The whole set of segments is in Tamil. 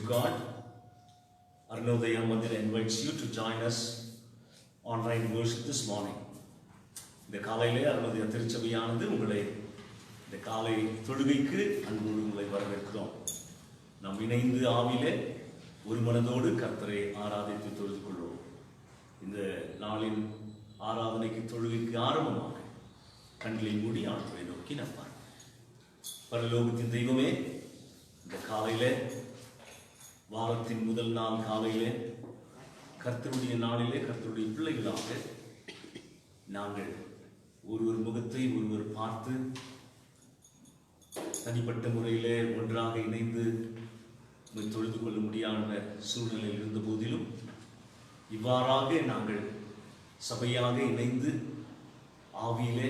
God. Arunodaya Mandir invites you to join us online worship this morning. இந்த காலையிலே அருணோதய திருச்சபையானது உங்களை இந்த காலை தொழுகைக்கு அன்போடு உங்களை வரவேற்கிறோம். நாம் இணைந்து ஆவிலே ஒரு மனதோடு கர்த்தரை ஆராதித்து தொழுது கொள்வோம். இந்த நாளின் ஆராதனைக்கு தொழுகைக்கு ஆரம்பமாக கண்களை மூடி ஆண்டவரை நோக்கி நம்பார். பரலோகத்தின் தெய்வமே, இந்த காலையிலே வாரத்தின் முதல் நாள் காலையிலே கர்த்தருடைய நாளிலே கர்த்தருடைய பிள்ளைகளாக நாங்கள் ஒருவர் முகத்தை ஒருவர் பார்த்து தனிப்பட்ட முறையிலே ஒன்றாக இணைந்து தொழுது கொள்ள முடியாத சூழ்நிலையில் இருந்த போதிலும் இவ்வாறாக நாங்கள் சபையாக இணைந்து ஆவியிலே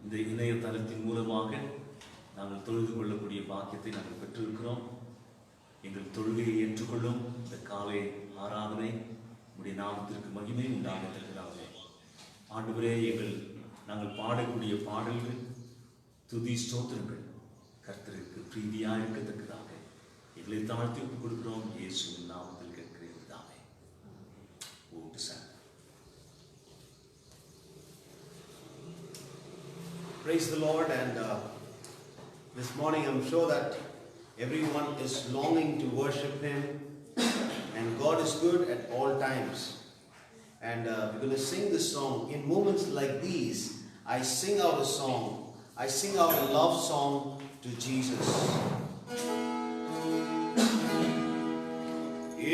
இந்த இணையதளத்தின் மூலமாக நாங்கள் தொழுது கொள்ளக்கூடிய பாக்கியத்தை நாங்கள் பெற்றிருக்கிறோம். எங்கள் தொழுகையை ஏற்றுக்கொள்ளும் இந்த காலை ஆராதனை உடைய நாமத்திற்கு மகிமை உண்டாகத்திருக்கிறார்களே. ஆண்டவரே, நாங்கள் பாடக்கூடிய பாடல்கள் துதி ஸ்தோத்திரங்கள் கர்த்தருக்கு பிரீதியாக இருக்கத்தக்கதாக எங்களை தாழ்த்தி ஒப்புக் கொடுக்கிறோம். இயேசுவின் நாமத்தில் கேட்கிறேன் தாமே. Praise the Lord, and this morning I'm sure that everyone is longing to worship Him, and God is good at all times. And we're going to sing this song. In moments like these, I sing out a song. I sing out a love song to Jesus.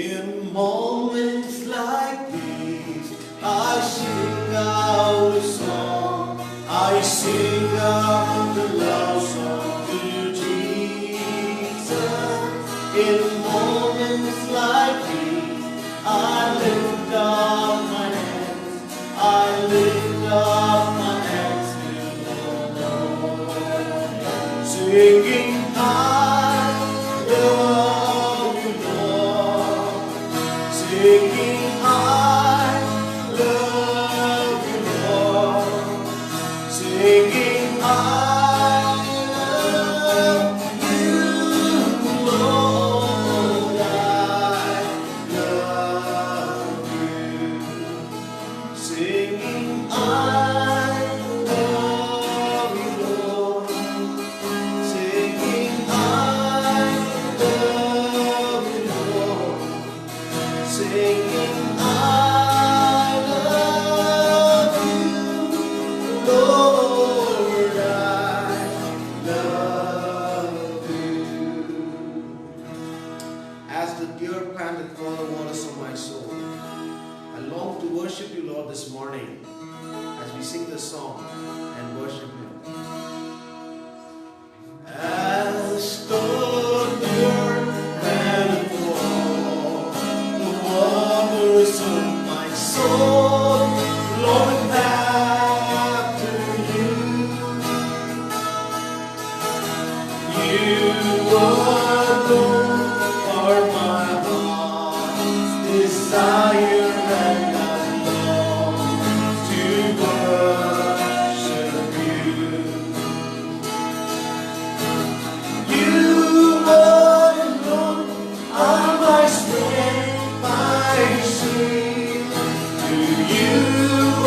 In moments like these, I sing out a song. I sing out a love song to Jesus. In moments like these, I lift up my hands. I lift up my hands to the Lord, singing, I love you, Lord. Singing, I love you, Lord. Singing, I love you, Lord. I love you. Singing, I love you, Lord. Singing, I love you, Lord. Singing, I love you, Lord. I love you. As the deer panteth for the waters of my soul, I long to worship you, Lord, this morning as we sing this song and worship Him. As the deer panteth for the waters of my soul, Lord, after you. You alone are my heart's desire, and I long to worship you. You alone are my strength, my shield. To you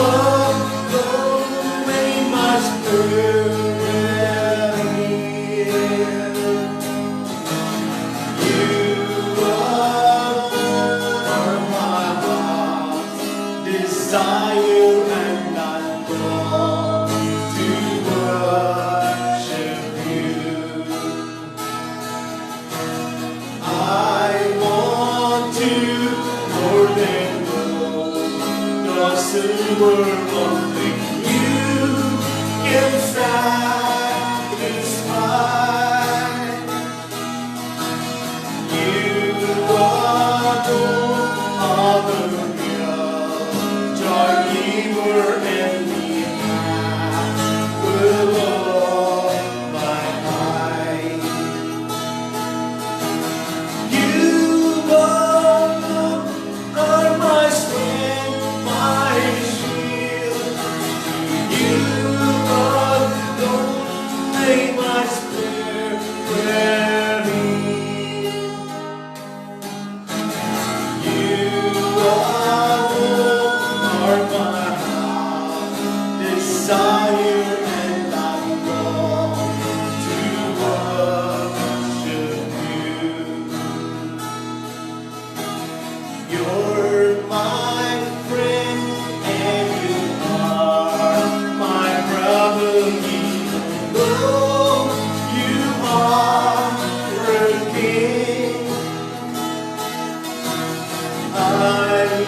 alone may my spirit yield. You alone are my heart's desire, and I long to worship you. I want to more than gold, the silver only you can satisfy. You alone are the real joy giver, and the apple of my eye. You alone are my strength, my shield. I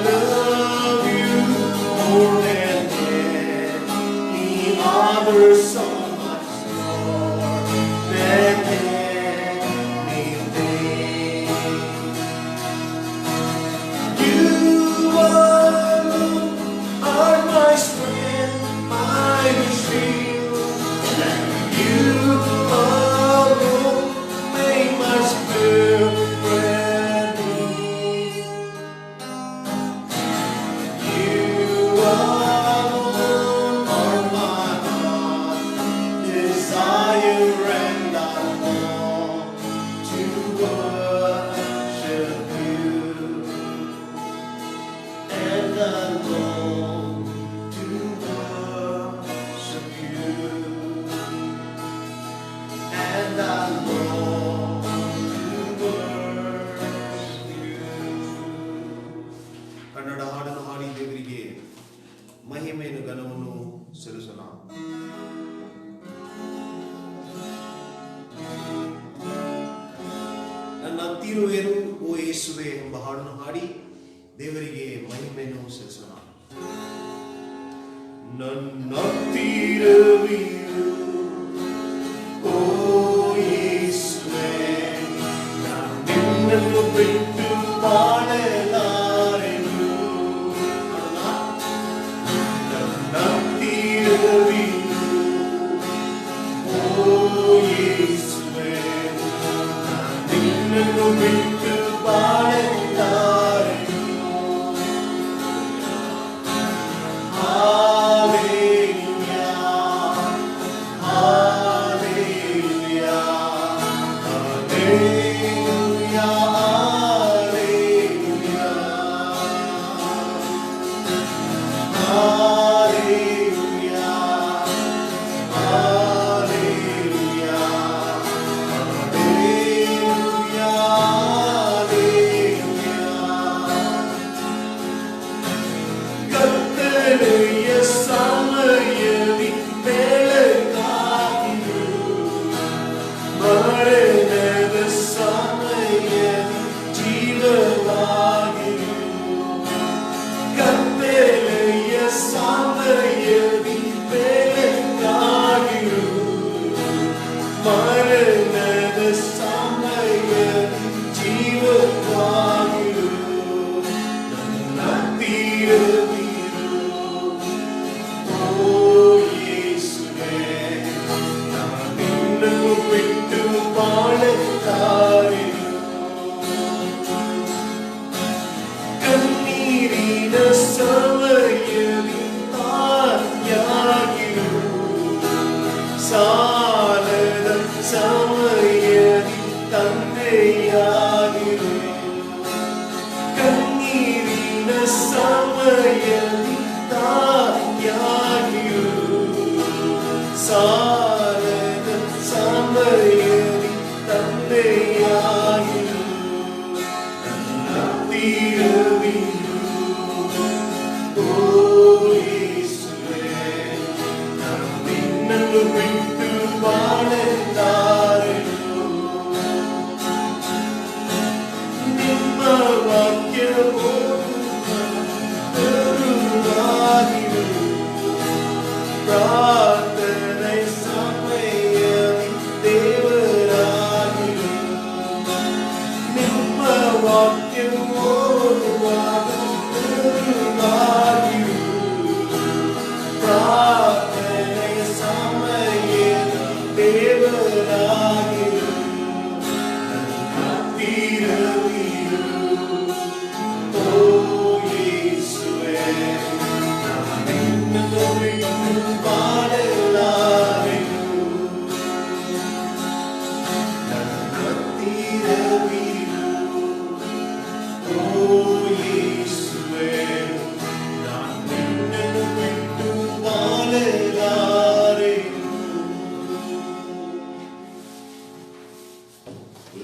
love you more than any other, so much more than anything. You alone are my strength, my shield. You alone make my spirit beat. You alone are my heart desire, and I long to worship you, and I long to worship you, and I long to worship you. Kannada ಹಾಡನ್ನು ಹಾಡಿ ದೇವರಿಗೆ ಮಹಿಮೆಯನ್ನು ಘನವನ್ನು ಸಲ್ಲಿಸೋಣ. ನನ್ನ ತೀರುವೆನು ಓ ಯೇಸುವೆ ಎಂಬ ಹಾಡನ್ನು ಹಾಡಿ ದೇವರಿಗೆ ಮಹಿಮೆಯನ್ನು ಸಲ್ಲಿಸೋಣ. ನನ್ನ ತೀರುವೆನು ಓ ಯೇಸುವೆ, ನಾನು ನಿನ್ನನ್ನು ಬಿಟ್ಟು ಬಾಳಲಾರೆನು. ನನ್ನ ತೀರುವೆನು ಓ ಯೇಸುವೆ, ನಾನು ನಿನ್ನನ್ನು ಬಿಟ್ಟು ಬಾಳಲಾರೆನು.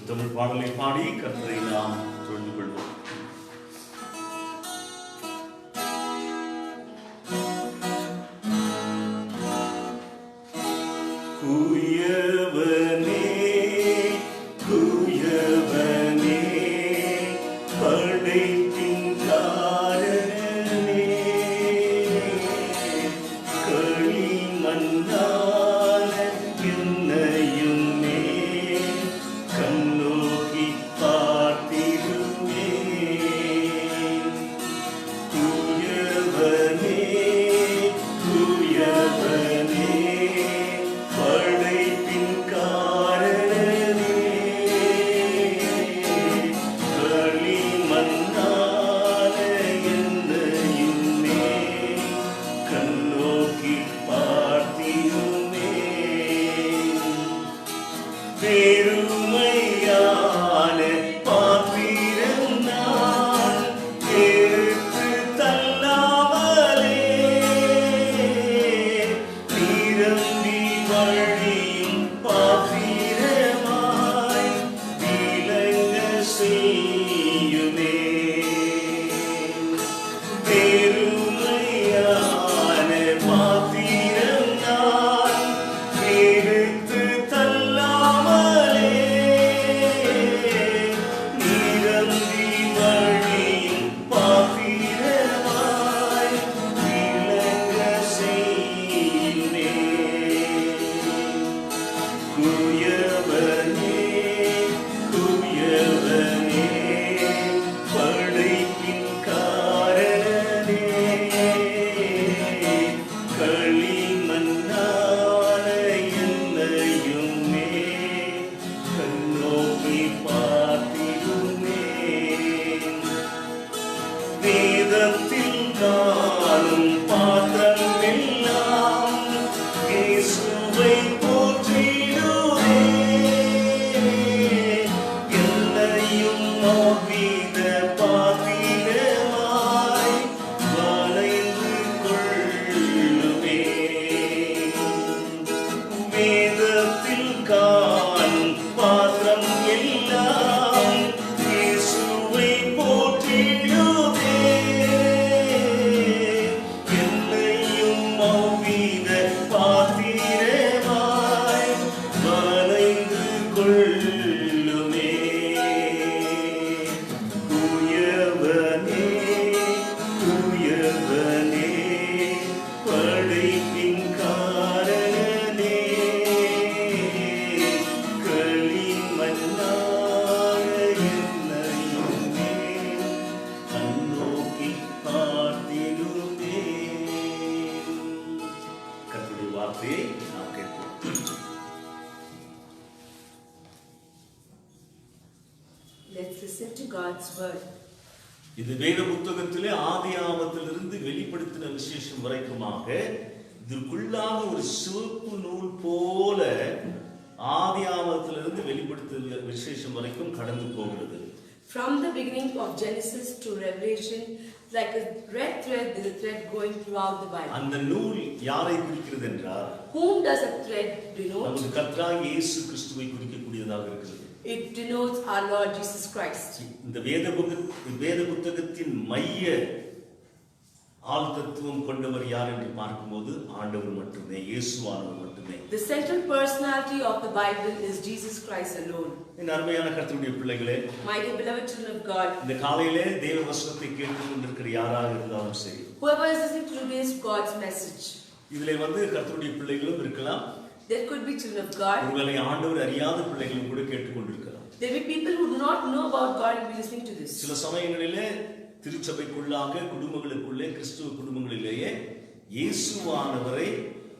தமிழ் பாடலை பாடி கர்த்தரை நாம் தொழுது கொள்வோம். குயவனே குயவனே செய்யுமே. பெருமையான பாத்திரம் நான் எடுத்து தள்ளாமலே நிரம்பி வழியும் பாத்திரமாய் விளங்க செய்யுமே. குயவனே குயவனே படைப்பின் காரணனே களிமண்ணான என்னையுமே கண்ணோக்கி பார்த்திடுமே. வேதத்தில் காணும் பாத்திரம் எல்லாம் இயேசுவை போற்றிடுமே. என்னையும் அவ்வித பாத்திரமாய் வளைந்து கொள்ளுமே. வேதத்தில் காணும் பாத்திரம் எல்லாம் இயேசுவை போற்றிடுமே. என்னையும் அவ்வித பாத்திரமாய் வளைந்து கொள்ளுமே. குயவனே குயவனே படைப்பின் காரணனே களிமண்ணான என்னையுமே கண்ணோக்கி பார்த்திடுமே. கர்த்தருடைய வார்த்தையை நாம் கேட்போம். Let's listen to God's word. இது வேத புத்தகத்திலே ஆதியாகமத்திலிருந்து வெளிப்படுத்தின விசேஷம் வரைக்குமாக இதற்குள்ளாக ஒரு சிவப்பு நூல் போல ஆதியாகமத்திலிருந்து வெளிப்படுத்தின விசேஷம் வரைக்கும் கடந்து போகிறது. From the beginning of Genesis to Revelation, like a red thread, there is a thread going throughout the Bible. அந்த நூல் யாரை குறிக்கிறது என்றால் Whom does a thread denote? நமது கர்த்தராகிய இயேசு கிறிஸ்துவை குறிக்கக்கூடியதாக இருக்கிறது. It denotes our Lord Jesus Christ. இந்த வேத புத்தகத்தின் மைய ஆள் தத்துவம் கொண்டவர் யார் என்று பார்க்கும்போது ஆண்டவர் மட்டுமே, இயேசுவானவர் மட்டுமே. The central personality of the Bible is Jesus Christ alone. என் அருமையான கர்த்தருடைய பிள்ளைகளே, My dear beloved children of God, இந்த காலையிலே தேவ வசனத்தை கேட்டுக் கொண்டிருக்கிற யாராக இருந்தாலும் சரி, whoever is listening to today's God's message, இதிலே கர்த்தருடைய பிள்ளைகளும் இருக்கலாம், there could be children of God, ஒருவேளை ஆண்டவர் அறியாத பிள்ளைகளும் கூட கேட்டுக்கொண்டிருக்கலாம். there will be people who do not know about God and be listening to this. சில சமயங்களிலே திருச்சபைக்குள்ளாக குடும்பங்களுக்குள்ளே கிறிஸ்துவ குடும்பங்களிலேயே இயேசுவானவரை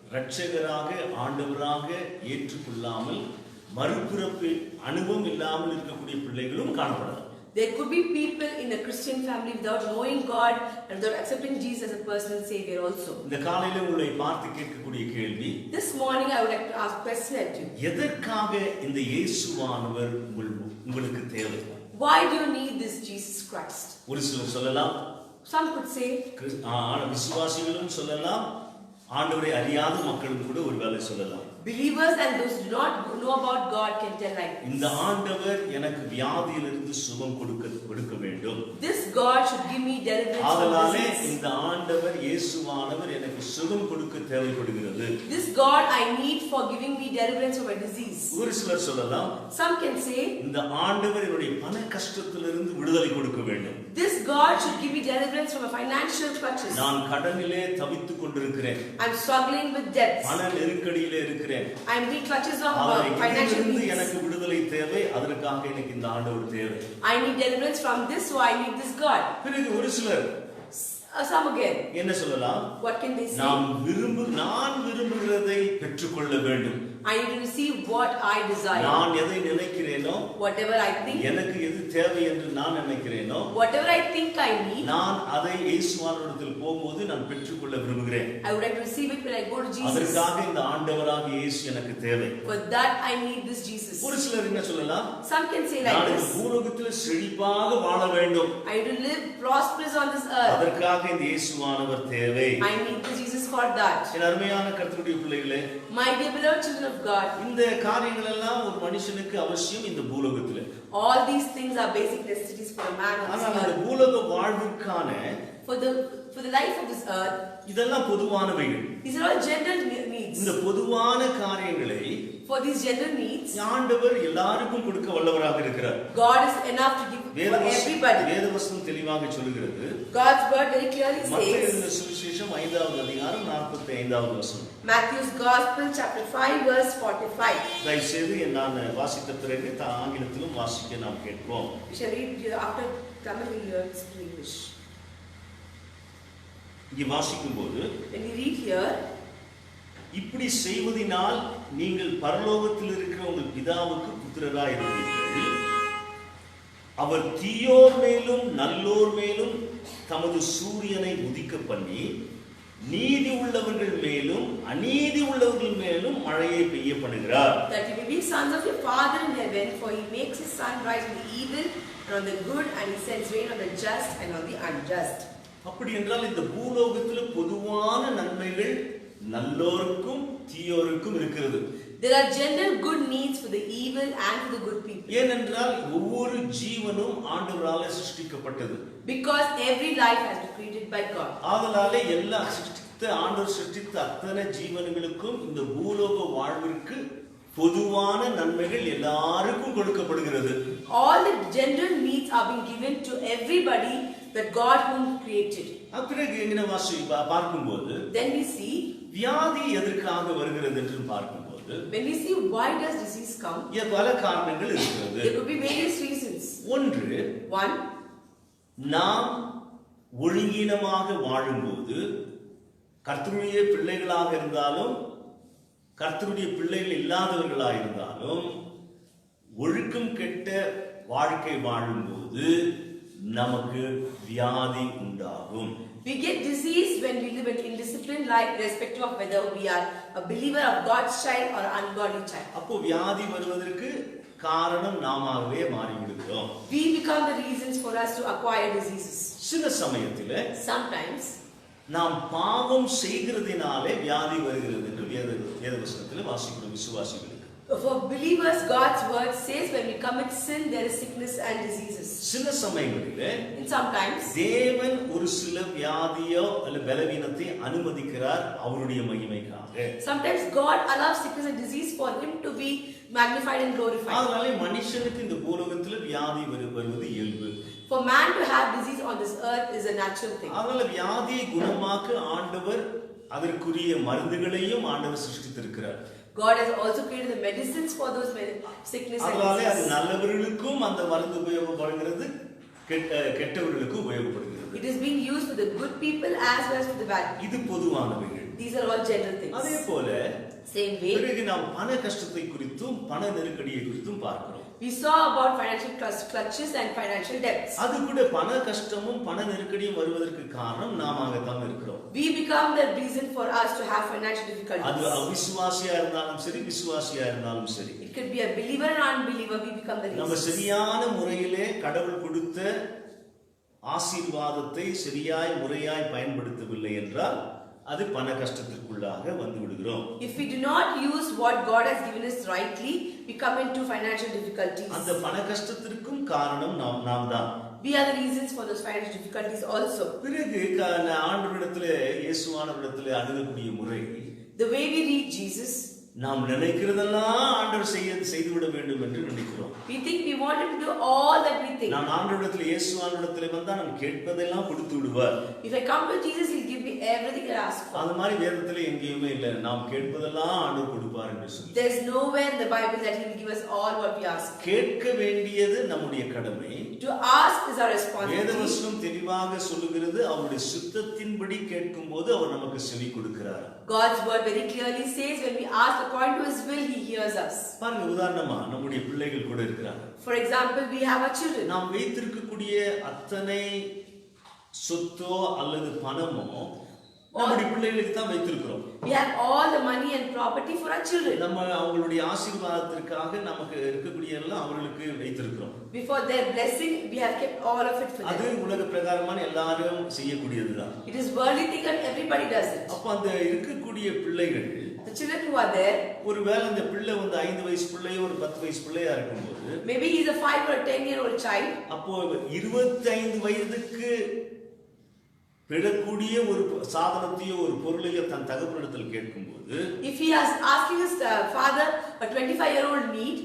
இரட்சகராக ஆண்டவராக ஏற்றுக்கொள்ளாமல் மறுபிறப்பு அனுபவம் இல்லாமல் இருக்கக்கூடிய பிள்ளைகளும் காணப்படலாம். There could be people in a Christian family without knowing God and without accepting Jesus as a personal savior also. இந்த காலையில உங்களை பார்த்து கேட்கக்கூடிய கேள்வி, This morning I would like to ask a question at you. எதற்காக இந்த இயேசுவானவர் உங்களுக்கு தேவை? Why do you need this Jesus Christ? ஒரு சிலர் சொல்லலாம், Some could say, விசுவாசிகளும் சொல்லலாம், ஆண்டவரை அறியாத மக்களும் கூட ஒருவேளை சொல்லலாம். believers and those who do not know about God can tell like this. இந்த ஆண்டவர் எனக்கு வியாதியிலிருந்து சுகம் கொடுக்க வேண்டும். This God should give me deliverance from ஆதலாலே disease. இந்த ஆண்டவர் இயேசுவானவர் எனக்கு சுகம் கொடுக்க தேவைப்படுகிறது. This God I need for giving me deliverance from a disease. ஒரு சிலர் சொல்லலாம், Some can say, இந்த ஆண்டவர் என்னுடைய பண கஷ்டத்திலிருந்து விடுதலை கொடுக்க வேண்டும். this God should give me deliverance from a financial clutches. நான் கடனிலே தவித்துக் கொண்டிருக்கிறேன், I'm struggling with debts. பண நெருக்கடியிலே இருக்கிறேன், I'm in clutches of financial இதிலிருந்து needs. எனக்கு விடுதலை தேவை, அதற்காக எனக்கு இந்த ஆண்டவர் தேவை. I need deliverance from this, so I need this God. பிறகு ஒரு சிலர் Some again, என்ன சொல்லலாம், what can they say? நான் விரும்புகிறதை பெற்றுக்கொள்ள வேண்டும். I need to receive what I desire. நான் எதை நினைக்கிறேனோ, Whatever I think, எனக்கு எது தேவை என்று நான் நினைக்கிறேனோ, whatever I think I need, நான் அதை இயேசுவானிடத்தில் போகும்போது நான் பெற்றுக்கொள்ள விரும்புகிறேன். I would like to receive it when I go to Jesus. அதற்காக இந்த ஆண்டவராக இயேசு எனக்கு தேவை. For that I need this Jesus. ஒரு சிலர் என்ன சொல்லலாம், Some can say நான் like இந்த this, பூலோகத்தில் செழிப்பாக வாழ வேண்டும், I need to live prosperous on this earth. அதற்காக இந்த இயேசுவானவர் தேவை. I need this Jesus for that. என் அருமையான கர்த்தருடைய பிள்ளைகளே, My dear beloved children of God, இந்த காரியங்கள் எல்லாம் ஒரு மனுஷனுக்கு அவசியம் இந்த பூலோகத்தில். All these things are basic necessities for a man on ஆனால் this அந்த earth. பூலோக வாழ்விற்கான For the life of this earth, இதெல்லாம் பொதுவானவைகள். these are all general needs. இந்த பொதுவான காரியங்களை For these general needs, ஆண்டவர் எல்லாருக்கும் கொடுக்க வல்லவராக இருக்கிறார். God is enough to give for everybody. வேதவசனம் தெளிவாக சொல்கிறது. God's word very clearly மத்தேயு says, எழுதின சுவிசேஷம் 5வது அதிகாரம் 45வது வசனம். Matthew's Gospel chapter 5 verse 45. தயவு செய்து நான் வாசித்த பிறகு ஆங்கிலத்திலும் வாசிக்க நாம் கேட்போம். We shall read after Tamil we learn English. இங்கே வாசிக்கும்போது When we read here, இப்படி செய்வதினால் நீங்கள் பரலோகத்தில் இருக்கிற உங்கள் பிதாவுக்கு புத்திரராய் இருப்பீர்கள். அவர் தீயோர் மேலும் நல்லோர் மேலும் தமது சூரியனை உதிக்க பண்ணி நீதி உள்ளவர்கள் மேலும் அநீதி உள்ளவர்கள் மேலும் மழையை பெய்ய பண்ணுகிறார். that you may be sons of your Father in heaven, for he makes his sun rise on the evil and on the good, and he sends rain on the just and on the unjust. அப்படி என்றால் இந்த பூலோகத்தில் பொதுவான நன்மைகள் நல்லோருக்கும் தீயோருக்கும் இருக்கிறது. There are general good needs for the evil and for the good people. ஏனென்றால் ஒவ்வொரு ஜீவனும் ஆண்டவரால் சிருஷ்டிக்கப்பட்டது. Because every life has been created by God. ஆதலாலே எல்லா ஆண்டவர் சிருஷ்டித்த அத்தனை ஜீவன்களுக்கும் இந்த பூலோக வாழ்விற்கு பொதுவான நன்மைகள் எல்லாருக்கும் கொடுக்கப்படுகிறது. All the general needs are being given to everybody that God whom created. பிறகு எங்கன பார்க்கும்போது Then we see, வியாதி எதற்காக வருகிறது என்று பார்க்கும்போது when we see why does disease come, பல காரணங்கள் இருக்கிறது. there could be various reasons. ஒன்று, One, நாம் ஒழுங்கீனமாக வாழும்போது கர்த்தருடைய பிள்ளைகளாக இருந்தாலும் கர்த்தருடைய பிள்ளைகள் இல்லாதவர்களாக இருந்தாலும் ஒழுக்கம் கெட்ட வாழ்க்கை வாழும்போது நமக்கு வியாதி உண்டாகும். we get disease when we live an indisciplined life, irrespective of whether we are a believer of God's child or ungodly child. அப்போ வியாதி வருவதற்கு காரணம் நாமாகவே மாறிவிடுகிறோம். We become the reasons for us to acquire diseases. சில சமயத்திலே Sometimes நாம் பாவம் செய்கிறதினாலே வியாதி வருகிறது என்று வேதவசனத்தில் வாசிக்கிறோம் விசுவாசிகளுக்கு. for believers, God's word says when we commit sin, there is sickness and diseases. சில சமயங்களிலே Sometimes தேவன் ஒரு சில வியாதியோ அல்லது பலவீனத்தை அனுமதிக்கிறார் அவருடைய மகிமைக்காக. Sometimes God allows sickness and disease for him to be magnified and glorified. அதனாலே மனுஷனுக்கு இந்த பூலோகத்தில் வியாதி வருவது இயல்பு. For man to have disease on this earth is a natural thing. அதனால வியாதியை குணமாக்க ஆண்டவர் அதற்குரிய மருந்துகளையும் ஆண்டவர் சிருஷ்டித்திருக்கிறார். God has also created the medicines for those sickness and அதனாலே அது disease. நல்லவர்களுக்கும் அந்த மருந்து உபயோகப்படுகிறது, கெட்டவர்களுக்கும் உபயோகப்படுகிறது. It is being used for the good people as well as for the bad people. இது பொதுவானவைகள். These are all general things. அதே போல Same way, பிறகு நாம் பண கஷ்டத்தை குறித்தும் பண நெருக்கடியை குறித்தும் பார்க்கிறோம். we saw about financial clutches and financial debts. அது கூட பண கஷ்டமும் பண நெருக்கடியும் வருவதற்கு காரணம் நாமதான் இருக்கிறோம். We become the reason for us to have financial அது difficulties. அவிசுவாசியா இருந்தாலும் சரி விசுவாசியா இருந்தாலும் சரி. It could be a believer or unbeliever, we become the நம்ம reason. சரியான முறையிலே கடவுள் கொடுத்த ஆசீர்வாதத்தை சரியாய் முறையாய் பயன்படுத்தவில்லை என்றால் அது பண கஷ்டத்திற்குள்ளாக வந்து விடுகிறோம். If we do not use what God has given us rightly, we come into financial difficulties. அந்த பண கஷ்டத்திற்கும் காரணம் நாம் தான். We are the reasons for those financial difficulties also. பிறகு ஆண்டவரிடத்திலே இயேசுவானவரிடத்திலே அணுகக்கூடிய முறை, The way we read Jesus, நாம் நினைக்கிறதெல்லாம் ஆண்டவர் செய்துவிட வேண்டும் என்று நினைக்கிறோம். we think we want him to do all that we think. நான் ஆண்டவரிடத்திலே இயேசுவானவரிடத்திலே வந்தா நான் கேட்பதெல்லாம் கொடுத்து விடுவார். If I come to Jesus, he'll give me everything I ask for. அந்த மாதிரி வேதத்திலே எங்கேயுமே இல்லை நாம் கேட்பதெல்லாம் ஆண்டவர் கொடுப்பார் என்று சொல்லி. There's nowhere in the Bible that he'll give us all what we ask. கேட்க வேண்டியது நம்முடைய கடமை. To ask is our responsibility. வேதவசனம் தெளிவாக சொல்லுகிறது அவருடைய சித்தத்தின்படி கேட்கும்போது அவர் நமக்கு செவி கொடுக்கிறார். God's word very clearly says when we ask according to his will, he hears us. பாருங்க, உதாரணமா நம்முடைய பிள்ளைகள் கூட இருக்கிறாங்க. For example, we have our children. நாம் வைத்திருக்கக்கூடிய அத்தனை சொத்தோ அல்லது பணமோ நம்முடைய பிள்ளைகளுக்கு தான் வைத்திருக்கிறோம். We have all the money and property for our children. நம்ம அவங்களுடைய ஆசீர்வாதத்திற்காக நமக்கு இருக்கக்கூடிய எல்லாம் அவர்களுக்கு வைத்திருக்கிறோம். Before their blessing, we have kept all of it for அது them. உலக பிரகாரமான எல்லாரும் செய்யக்கூடியதுதான். It is worldly thing and everybody does it. அப்ப அந்த இருக்கக்கூடிய பிள்ளைகள் The children who are there, ஒருவேளை அந்த பிள்ளை வந்து 5 வயசு பிள்ளையோ ஒரு 10 வயசு பிள்ளையா இருக்கும்போது, maybe he is a 5 or 10-year-old child. அப்போ 25 வயதுக்கு விடக்கூடிய ஒரு சாதனத்தையோ ஒரு பொருளையோ தன் தகப்பனிடத்தில் கேட்கும்போது, if he is asking his father a 25-year-old need,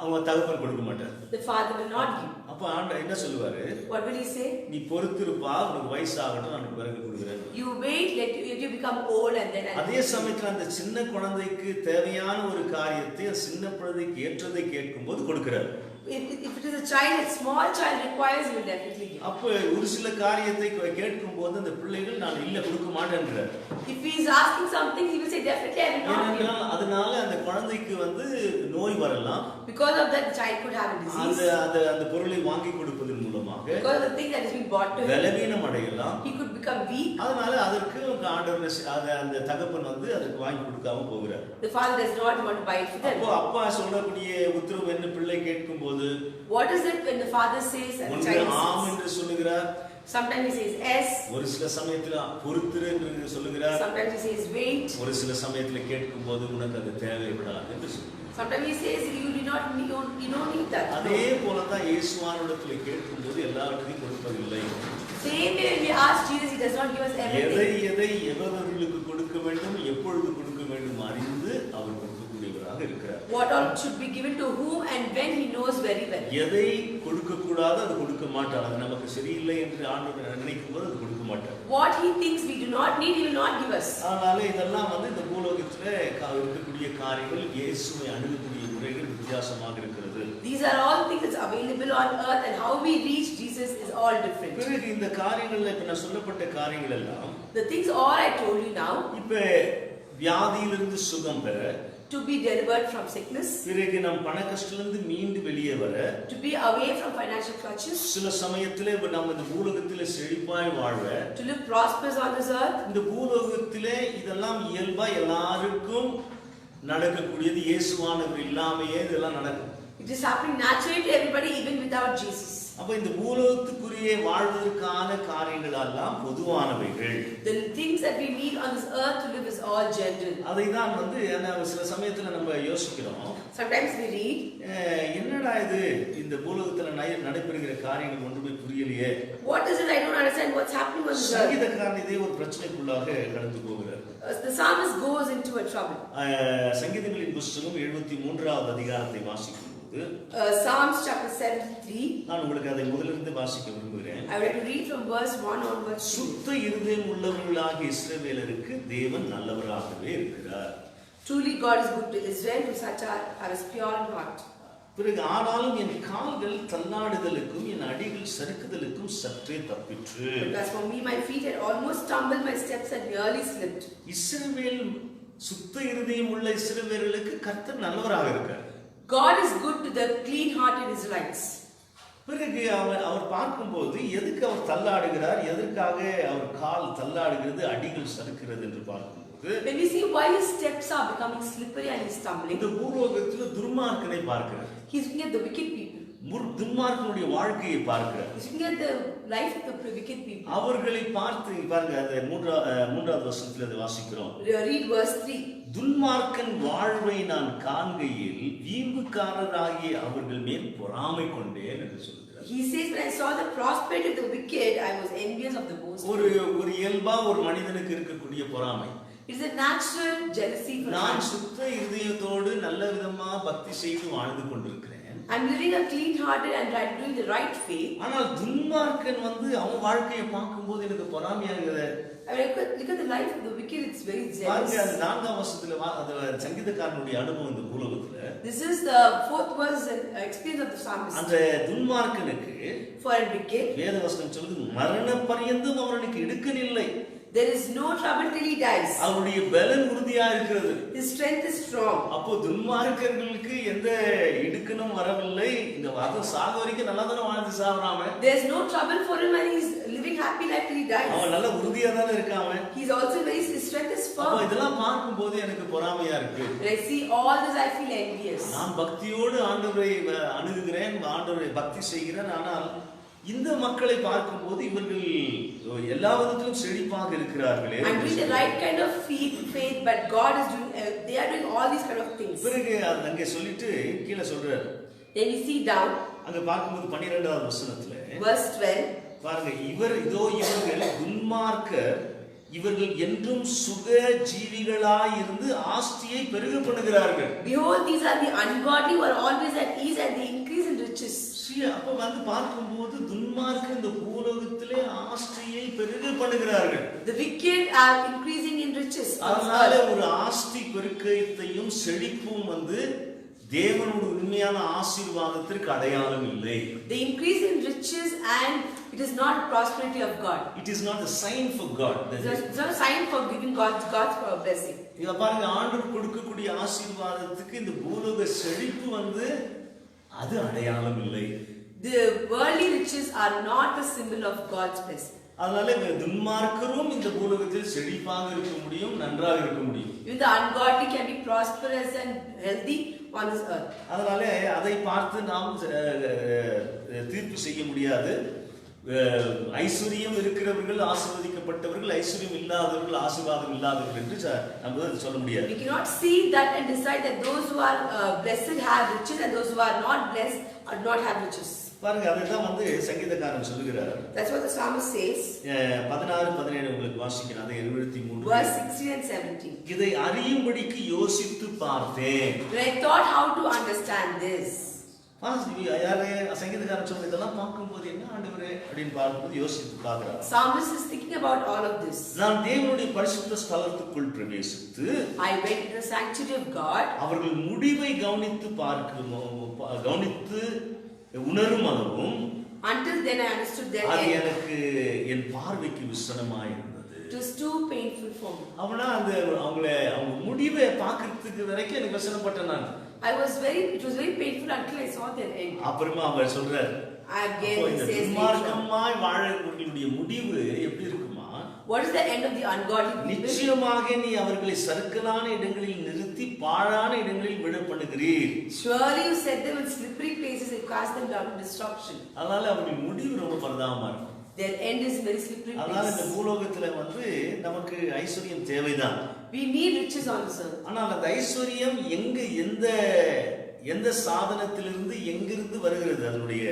அவங்க தகப்பன் கொடுக்க மாட்டார். the father will not give. அப்ப ஆண்டவர் என்ன சொல்லுவாரு? What will he say? நீ பொறுத்திருப்பா, உனக்கு வயசாகட்டும், நான் பிறகு கொடுக்கிறேன். You wait, let you become old and then. அதே சமயத்துல அந்த சின்ன குழந்தைக்கு தேவையான ஒரு காரியத்தை சின்ன குழந்தைக்கு ஏற்றதை கேட்கும்போது கொடுக்கிறார். If it is a child, a small child requires, he will definitely give. அப்ப ஒரு சில காரியத்தை கேட்கும்போது அந்த பிள்ளைகள் நான் இல்ல கொடுக்க மாட்டேன்றார். If he is asking something, he will say definitely I will not give. அதனால அந்த குழந்தைக்கு வந்து நோய் வரலாம். Because of that, the child could have a disease. அந்த பொருளை வாங்கி கொடுப்பதன் மூலமாக because of the thing that is being bought to him, பலவீனம் அடையலாம். he could become weak. அதனால அதற்கு ஆண்டவர் அந்த தகப்பன் வந்து அதற்கு வாங்கி கொடுக்காம போகிறார். The father does not want to buy it for them. அப்போ அப்பா சொல்லக்கூடிய உத்தரவு என்ன பிள்ளை கேட்கும்போது, what is it when the father says and the child ஆம் என்று சொல்லுகிறார். sometimes he says yes, ஒரு சில சமயத்துல பொறுத்திரு என்று சொல்லுகிறார். sometimes he says wait, ஒரு சில சமயத்துல கேட்கும்போது உனக்கு அது தேவைப்படாது என்று சொல்லுகிறார். sometimes he says you don't need that. அதே போல தான் இயேசுவானிடத்துல கேட்கும்போது எல்லாவற்றையும் கொடுப்பதில்லை. Same way when we ask Jesus, he does not give us everything. எதை எவர்களுக்கு கொடுக்க வேண்டும், எப்பொழுது கொடுக்க வேண்டும் அறிந்து அவர் கொடுக்கக்கூடியவராக இருக்கிறார். What all should be given to whom and when, he knows very well. எதை கொடுக்க கூடாது அது கொடுக்க மாட்டார். அது நமக்கு சரியில்லை என்று ஆண்டவர் நினைக்கும் போது அது கொடுக்க மாட்டார். What he thinks we do not need, he will not give us. அதனால இதெல்லாம் வந்து இந்த பூலோகத்துல இருக்கக்கூடிய காரியங்கள் இயேசுவை அணுகக்கூடிய முறைகள் வித்தியாசமாக இருக்கிறது. These are all things that's available on earth, and how we reach Jesus is all different. பிறகு இந்த காரியங்கள்ல இப்ப நான் சொல்லப்பட்ட காரியங்கள் எல்லாம், The things all I told you now, இப்ப வியாதியிலிருந்து சுகம் பெற, to be delivered from sickness, பிறகு நம் பண கஷ்டத்திலிருந்து மீண்டு வெளியே வர, to be away from financial clutches, சில சமயத்திலே நம்ம இந்த பூலோகத்திலே செழிப்பாய் வாழ, to live prosperous on this earth. இந்த பூலோகத்திலே இதெல்லாம் இயல்பா எல்லாருக்கும் நடக்கக்கூடியது. இயேசுவானவர் இல்லாமையே இதெல்லாம் நடக்கும். It is happening naturally to everybody, even without Jesus. அப்ப இந்த பூலோகத்துக்குரிய வாழ்வதற்கான காரியங்கள் எல்லாம் பொதுவானவைகள். The things that we need on this earth to live is all general. அதை தான் வந்து சில சமயத்துல நம்ம யோசிக்கிறோம். Sometimes we read, என்னடா இது இந்த பூலோகத்துல நடைபெறுகிற காரியங்கள் ஒன்றுமே புரியலையே. what is it? I don't understand what's happening on this earth. சங்கீதக்காரன் இதே ஒரு பிரச்சனைக்குள்ளாக கடந்து போகிறார். The psalmist goes into a trouble. சங்கீதங்களின் புஸ்தகம் 73வது அதிகாரத்தை வாசிக்கும் Psalms chapter 73. நான் உங்களுக்கு அதை முதலிருந்து வாசிக்க விரும்புகிறேன். I would like to read from verse 1 onwards. சுத்த இருதயம் உள்ளவர்களாகிய இஸ்ரவேலருக்கு தேவன் நல்லவராகவே இருக்கிறார். Truly God is good to Israel, to such are as pure in heart. பிறகு ஆனாலும் என் கால்கள் தள்ளாடுதலுக்கும் என் அடிகள் சறுக்குதலுக்கும் சற்றே தப்பிற்று. As for me, my feet had almost stumbled, my steps had nearly slipped. இஸ்ரவேல் சுத்த இருதயம் உள்ள இஸ்ரவேலருக்கு கர்த்தர் நல்லவராக இருக்கிறார். God is good to the clean-hearted Israelites. பிறகு அவர் பார்க்கும்போது எதுக்கு அவர் தள்ளாடுகிறார், எதற்காக அவர் கால் தள்ளாடுகிறது, அடிகள் சறுக்கிறது என்று பார்க்கும்போது, when we see why his steps are becoming slippery and he's stumbling, இந்த பூலோகத்தில் துர்மார்க்கனை பார்க்கிறார். he's looking at the wicked people. துன்மார்க்கனுடைய வாழ்க்கையை பார்க்கிறார். He's looking at the life of the wicked people. அவர்களை பார்த்து பாருங்க, அந்த மூன்றாவது வசனத்தில் அதை வாசிக்கிறோம். Read verse 3. துன்மார்க்கன் வாழ்வை நான் காண்கையில் வீம்புக்காரராகிய அவர்கள் மேல் பொறாமை கொண்டேன் என்று சொல்கிறார். He says, when I saw the prosperity of the wicked, I was envious of the boastful. ஒரு இயல்பா ஒரு மனிதனுக்கு இருக்கக்கூடிய பொறாமை. It is a natural jealousy for நான் man. சுத்த இருதயத்தோடு நல்ல விதமா பக்தி செய்து வாழ்ந்து கொண்டிருக்கிறேன். I'm living a clean-hearted and doing the right faith. ஆனால் துன்மார்க்கன் வந்து அவன் வாழ்க்கையை பார்க்கும்போது எனக்கு பொறாமையாகுது. I mean, look at the life of the wicked, it's very jealous. பாருங்க, அந்த 4ஆம் வசனத்துல அது சங்கீதக்காரனுடைய அனுபவம் இந்த பூலோகத்துல. This is the 4th verse and experience of the psalmist. அந்த துன்மார்க்கனுக்கு For a wicked, வேத வசனம் சொல்லுது, மரண பரியந்தம் அவனுக்கு இடுக்கணில்லை. there is no trouble till he dies. அவருடைய பலன் உறுதியா இருக்கிறது. His strength is strong. அப்போ துன்மார்க்கர்களுக்கு எந்த இடுக்கணும் வரவில்லை. இந்த வாதம் சாக வரைக்கும் நல்லா தானே வாழ்ந்து சாவறாம. There is no trouble for him and he's living happy life till he dies. அவன் நல்ல உறுதியா தானே இருக்காம. He's also his strength is firm. அப்போ இதெல்லாம் பார்க்கும்போது எனக்கு பொறாமையா இருக்கு. When I see all this, I feel envious. நான் பக்தியோடு ஆண்டவரை அணுகுகிறேன், ஆண்டவரை பக்தி செய்கிறேன். ஆனால் இந்த மக்களை பார்க்கும்போது இவர்கள் எல்லா விதத்திலும் செழிப்பாக இருக்கிறார்களே. And doing the right kind of faith, but God is doing, they are doing all these kind of things. பிறகு அங்கே சொல்லிட்டு கீழே சொல்றாரு. Then we see down. அங்க பார்க்கும்போது 12வது வசனத்துல Verse 12. பாருங்க, இவர்கள் துன்மார்க்கர், இவர்கள் என்றும் சுக ஜீவிகளாய் இருந்து ஆஸ்தியை பெருக பண்ணுகிறார்கள். Behold, these are the ungodly who are always at ease and they increase in riches. அப்ப வந்து பார்க்கும்போது துன்மார்க்கர் இந்த பூலோகத்திலே ஆஸ்தியை பெருக பண்ணுகிறார்கள். The wicked are increasing in riches. அதனால ஒரு ஆஸ்தி பெருக்கத்தையும் செழிப்பும் வந்து தேவனுடைய உண்மையான ஆசீர்வாதத்திற்கு அடையாளம் இல்லை. They increase in riches and it is not prosperity of God. It is not a sign for God. It's not a sign for giving God's blessing. இத பாருங்க, ஆண்டவர் கொடுக்கக்கூடிய ஆசீர்வாதத்துக்கு இந்த பூலோக செழிப்பு வந்து அது அடையாளம் இல்லை. The worldly riches are not the symbol of God's blessing. அதனால துன்மார்க்கரும் இந்த பூலோகத்தில் செழிப்பாக இருக்க முடியும், நன்றாக இருக்க முடியும். Even the ungodly can be prosperous and healthy on this earth. அதனால அதை பார்த்து நாம் தீர்ப்பு செய்ய முடியாது. ஐஸ்வர்யம் இருக்கிறவர்கள் ஆசீர்வதிக்கப்பட்டவர்கள், ஐஸ்வர்யம் இல்லாதவர்கள் ஆசீர்வாதம் இல்லாதவர்கள் என்று நம்ம சொல்ல முடியாது. We cannot see that and decide that those who are blessed have riches and those who are not blessed do not have riches. பாருங்க, அதுதான் வந்து சங்கீதக்காரன் சொல்லுகிறார். That's what the psalmist says. 16-17 உங்களுக்கு வாசிக்கிறேன். அது 73 verse 16 and 17. இதை அறியும்படிக்கு யோசித்து பார்த்தேன். When I thought how to understand this. யாரே சங்கீதக்காரன் சொல்ற இதெல்லாம் பார்க்கும்போது என்ன ஆண்டவரே அப்படின்னு பார்க்கும்போது யோசித்து பார்க்கிறார். Psalmist is thinking about all of this. நான் தேவனுடைய பரிசுத்த ஸ்தலத்துக்குள் பிரவேசித்து I went into the sanctuary of God. அவர்கள் முடிவை கவனித்து உணரும் அளவும் Until then I understood their அது end. எனக்கு என் பார்வைக்கு விசனமாய் இருந்தது. It was too painful for me. அவனா அவங்க முடிவை பார்க்கிறதுக்கு வரைக்கும் எனக்கு வசனப்பட்டேன் நான். It was very painful until I saw their end. அப்புறமா அவர் சொல்றார், Again he says, துன்மார்க்கமாய் வாழக்கூடியவர்களுடைய முடிவு எப்படி இருக்குமா? what is the end of the ungodly people? நிச்சயமாக நீ அவர்களை சறுக்கலான இடங்களில் நிறுத்தி பாழான இடங்களில் விழ பண்ணுகிறீர். Surely you set them in slippery places and cast them down to destruction. அதனால அவருடைய முடிவு ரொம்ப பரிதாபமா இருக்கும். Their end is very slippery அதனால இந்த place. பூலோகத்துல வந்து நமக்கு ஐஸ்வர்யம் தேவைதான். We need riches on this earth. ஆனால் அந்த ஐஸ்வர்யம் எந்த சாதனத்திலிருந்து எங்கிருந்து வருகிறது, அதனுடைய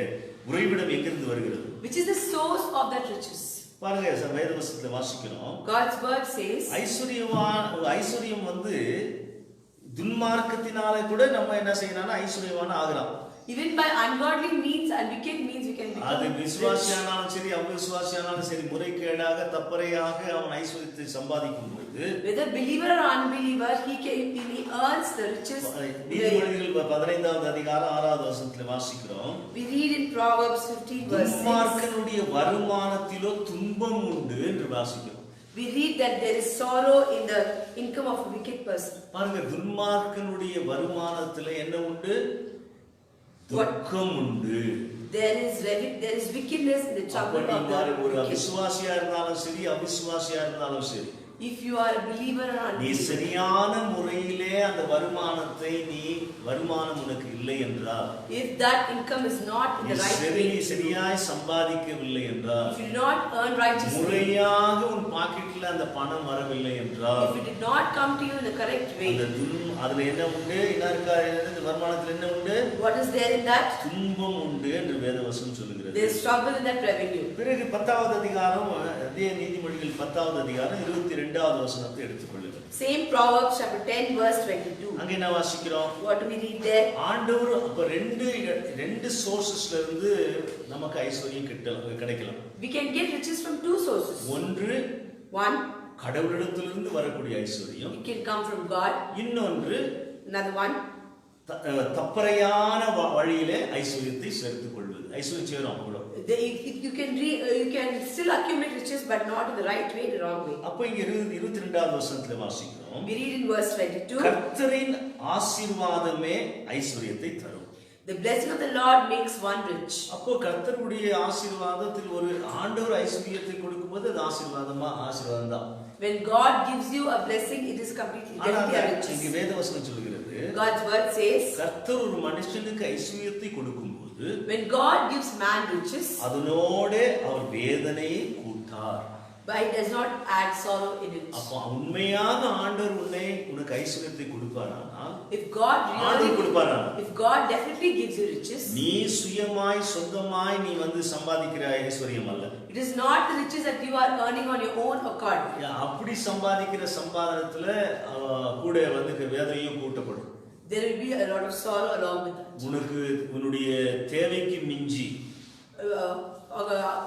உறைவிடம் எங்கிருந்து வருகிறது? Which is the source of that riches? பாருங்க, வேதவசனத்துல வாசிக்கிறோம். God's word says, ஐஸ்வர்யம் வந்து துன்மார்க்கத்தினால கூட நம்ம என்ன செய்யணும்னா ஐஸ்வர்யவான ஆகலாம். even by ungodly means and wicked means we can அது become rich. விசுவாசியானாலும் சரி அவிசுவாசியானாலும் சரி முறைகேடாக தப்பறையாக அவன் ஐஸ்வர்யத்தை சம்பாதிக்கும் பொழுது, whether believer or unbeliever, he earns the riches. நீதிமொழிகள் 15வது அதிகாரம் 6வது வசனத்துல வாசிக்கிறோம். We read in Proverbs 15 verse 6. துன்மார்க்கனுடைய வருமானத்திலோ துன்பம் உண்டு என்று வாசிக்கிறோம். We read that there is sorrow in the income of a wicked person. பாருங்க, துன்மார்க்கனுடைய வருமானத்துல என்ன உண்டு? துக்கம் உண்டு. There is wickedness in the trouble of the ஒரு wicked. அவிசுவாசியா இருந்தாலும் சரி அவிசுவாசியா இருந்தாலும் சரி, If you are a believer or நீ unbeliever, சரியான முறையிலே அந்த வருமானம் உனக்கு இல்லை என்றால், if that income is not in the right way, சரியாய் சம்பாதிக்கவில்லை என்றால், if you do not earn righteously, முறையாக உன் பாக்கெட்ல அந்த பணம் வரவில்லை என்றால், if it did not come to you in the correct way, அதுல என்ன உண்டு? இந்த வருமானத்துல என்ன உண்டு? what is there in that? துன்பம் உண்டு என்று வேதவசனம் சொல்லுகிறது. There is trouble in that revenue. பிறகு 10வது அதிகாரம், அதே நீதிமொழிகள் 10வது அதிகாரம் 22வது வசனத்தை எடுத்துக்கொள்ளுங்கள். Same Proverbs chapter 10 verse 22. அங்க என்ன வாசிக்கிறோம்? What do we read there? ஆண்டவர் அப்ப ரெண்டு சோர்சஸ்ல இருந்து நமக்கு ஐஸ்வர்யம் கிடைக்கலாம். We can get riches from two sources. One, கடவுளிடத்திலிருந்து வரக்கூடிய ஐஸ்வர்யம். it can come from God. இன்னொன்று, Another one, தப்பறையான வழியிலே ஐஸ்வர்யத்தை சேர்த்துக் கொள்வது. ஐஸ்வர்யம் சேரும் அவ்வளவு. you can still accumulate riches but not in the right way, the wrong way. அப்ப இங்க 22வது வசனத்துல வாசிக்கிறோம். We read in verse 22. கர்த்தரின் ஆசீர்வாதமே ஐஸ்வர்யத்தை தரும். The blessing of the Lord makes one rich. அப்போ கர்த்தருடைய ஆசீர்வாதத்தில் ஒரு ஆண்டவர் ஐஸ்வர்யத்தை கொடுக்கும்போது அது ஆசீர்வாதம் தான். When God gives you a blessing, it is completely a riches. இங்க வேதவசனம் சொல்லுகிறது, God's word says, கர்த்தர் ஒரு மனுஷனுக்கு ஐஸ்வர்யத்தை கொடுக்கும்போது போது when God gives man riches, அதனோட அவர் வேதனையை கூட்டார். but he does not add sorrow in it. அப்ப உண்மையாக ஆண்டவர் உனக்கு ஐஸ்வரியத்தை கொடுப்பாரானால், If God ஆண்டவர் கொடுப்பாரானால், if God definitely gives you riches, நீ சுயமாய் சொந்தமாய் நீ சம்பாதிக்கிற ஐஸ்வரியம் அல்ல. it is not the riches that you are earning on your own accord. அப்படி சம்பாதிக்கிற சம்பாதனத்துல கூட வேதனையும் கூட்டப்படும். There will be a lot of sorrow along with that. உனக்கு உன்னுடைய தேவைக்கு மிஞ்சி,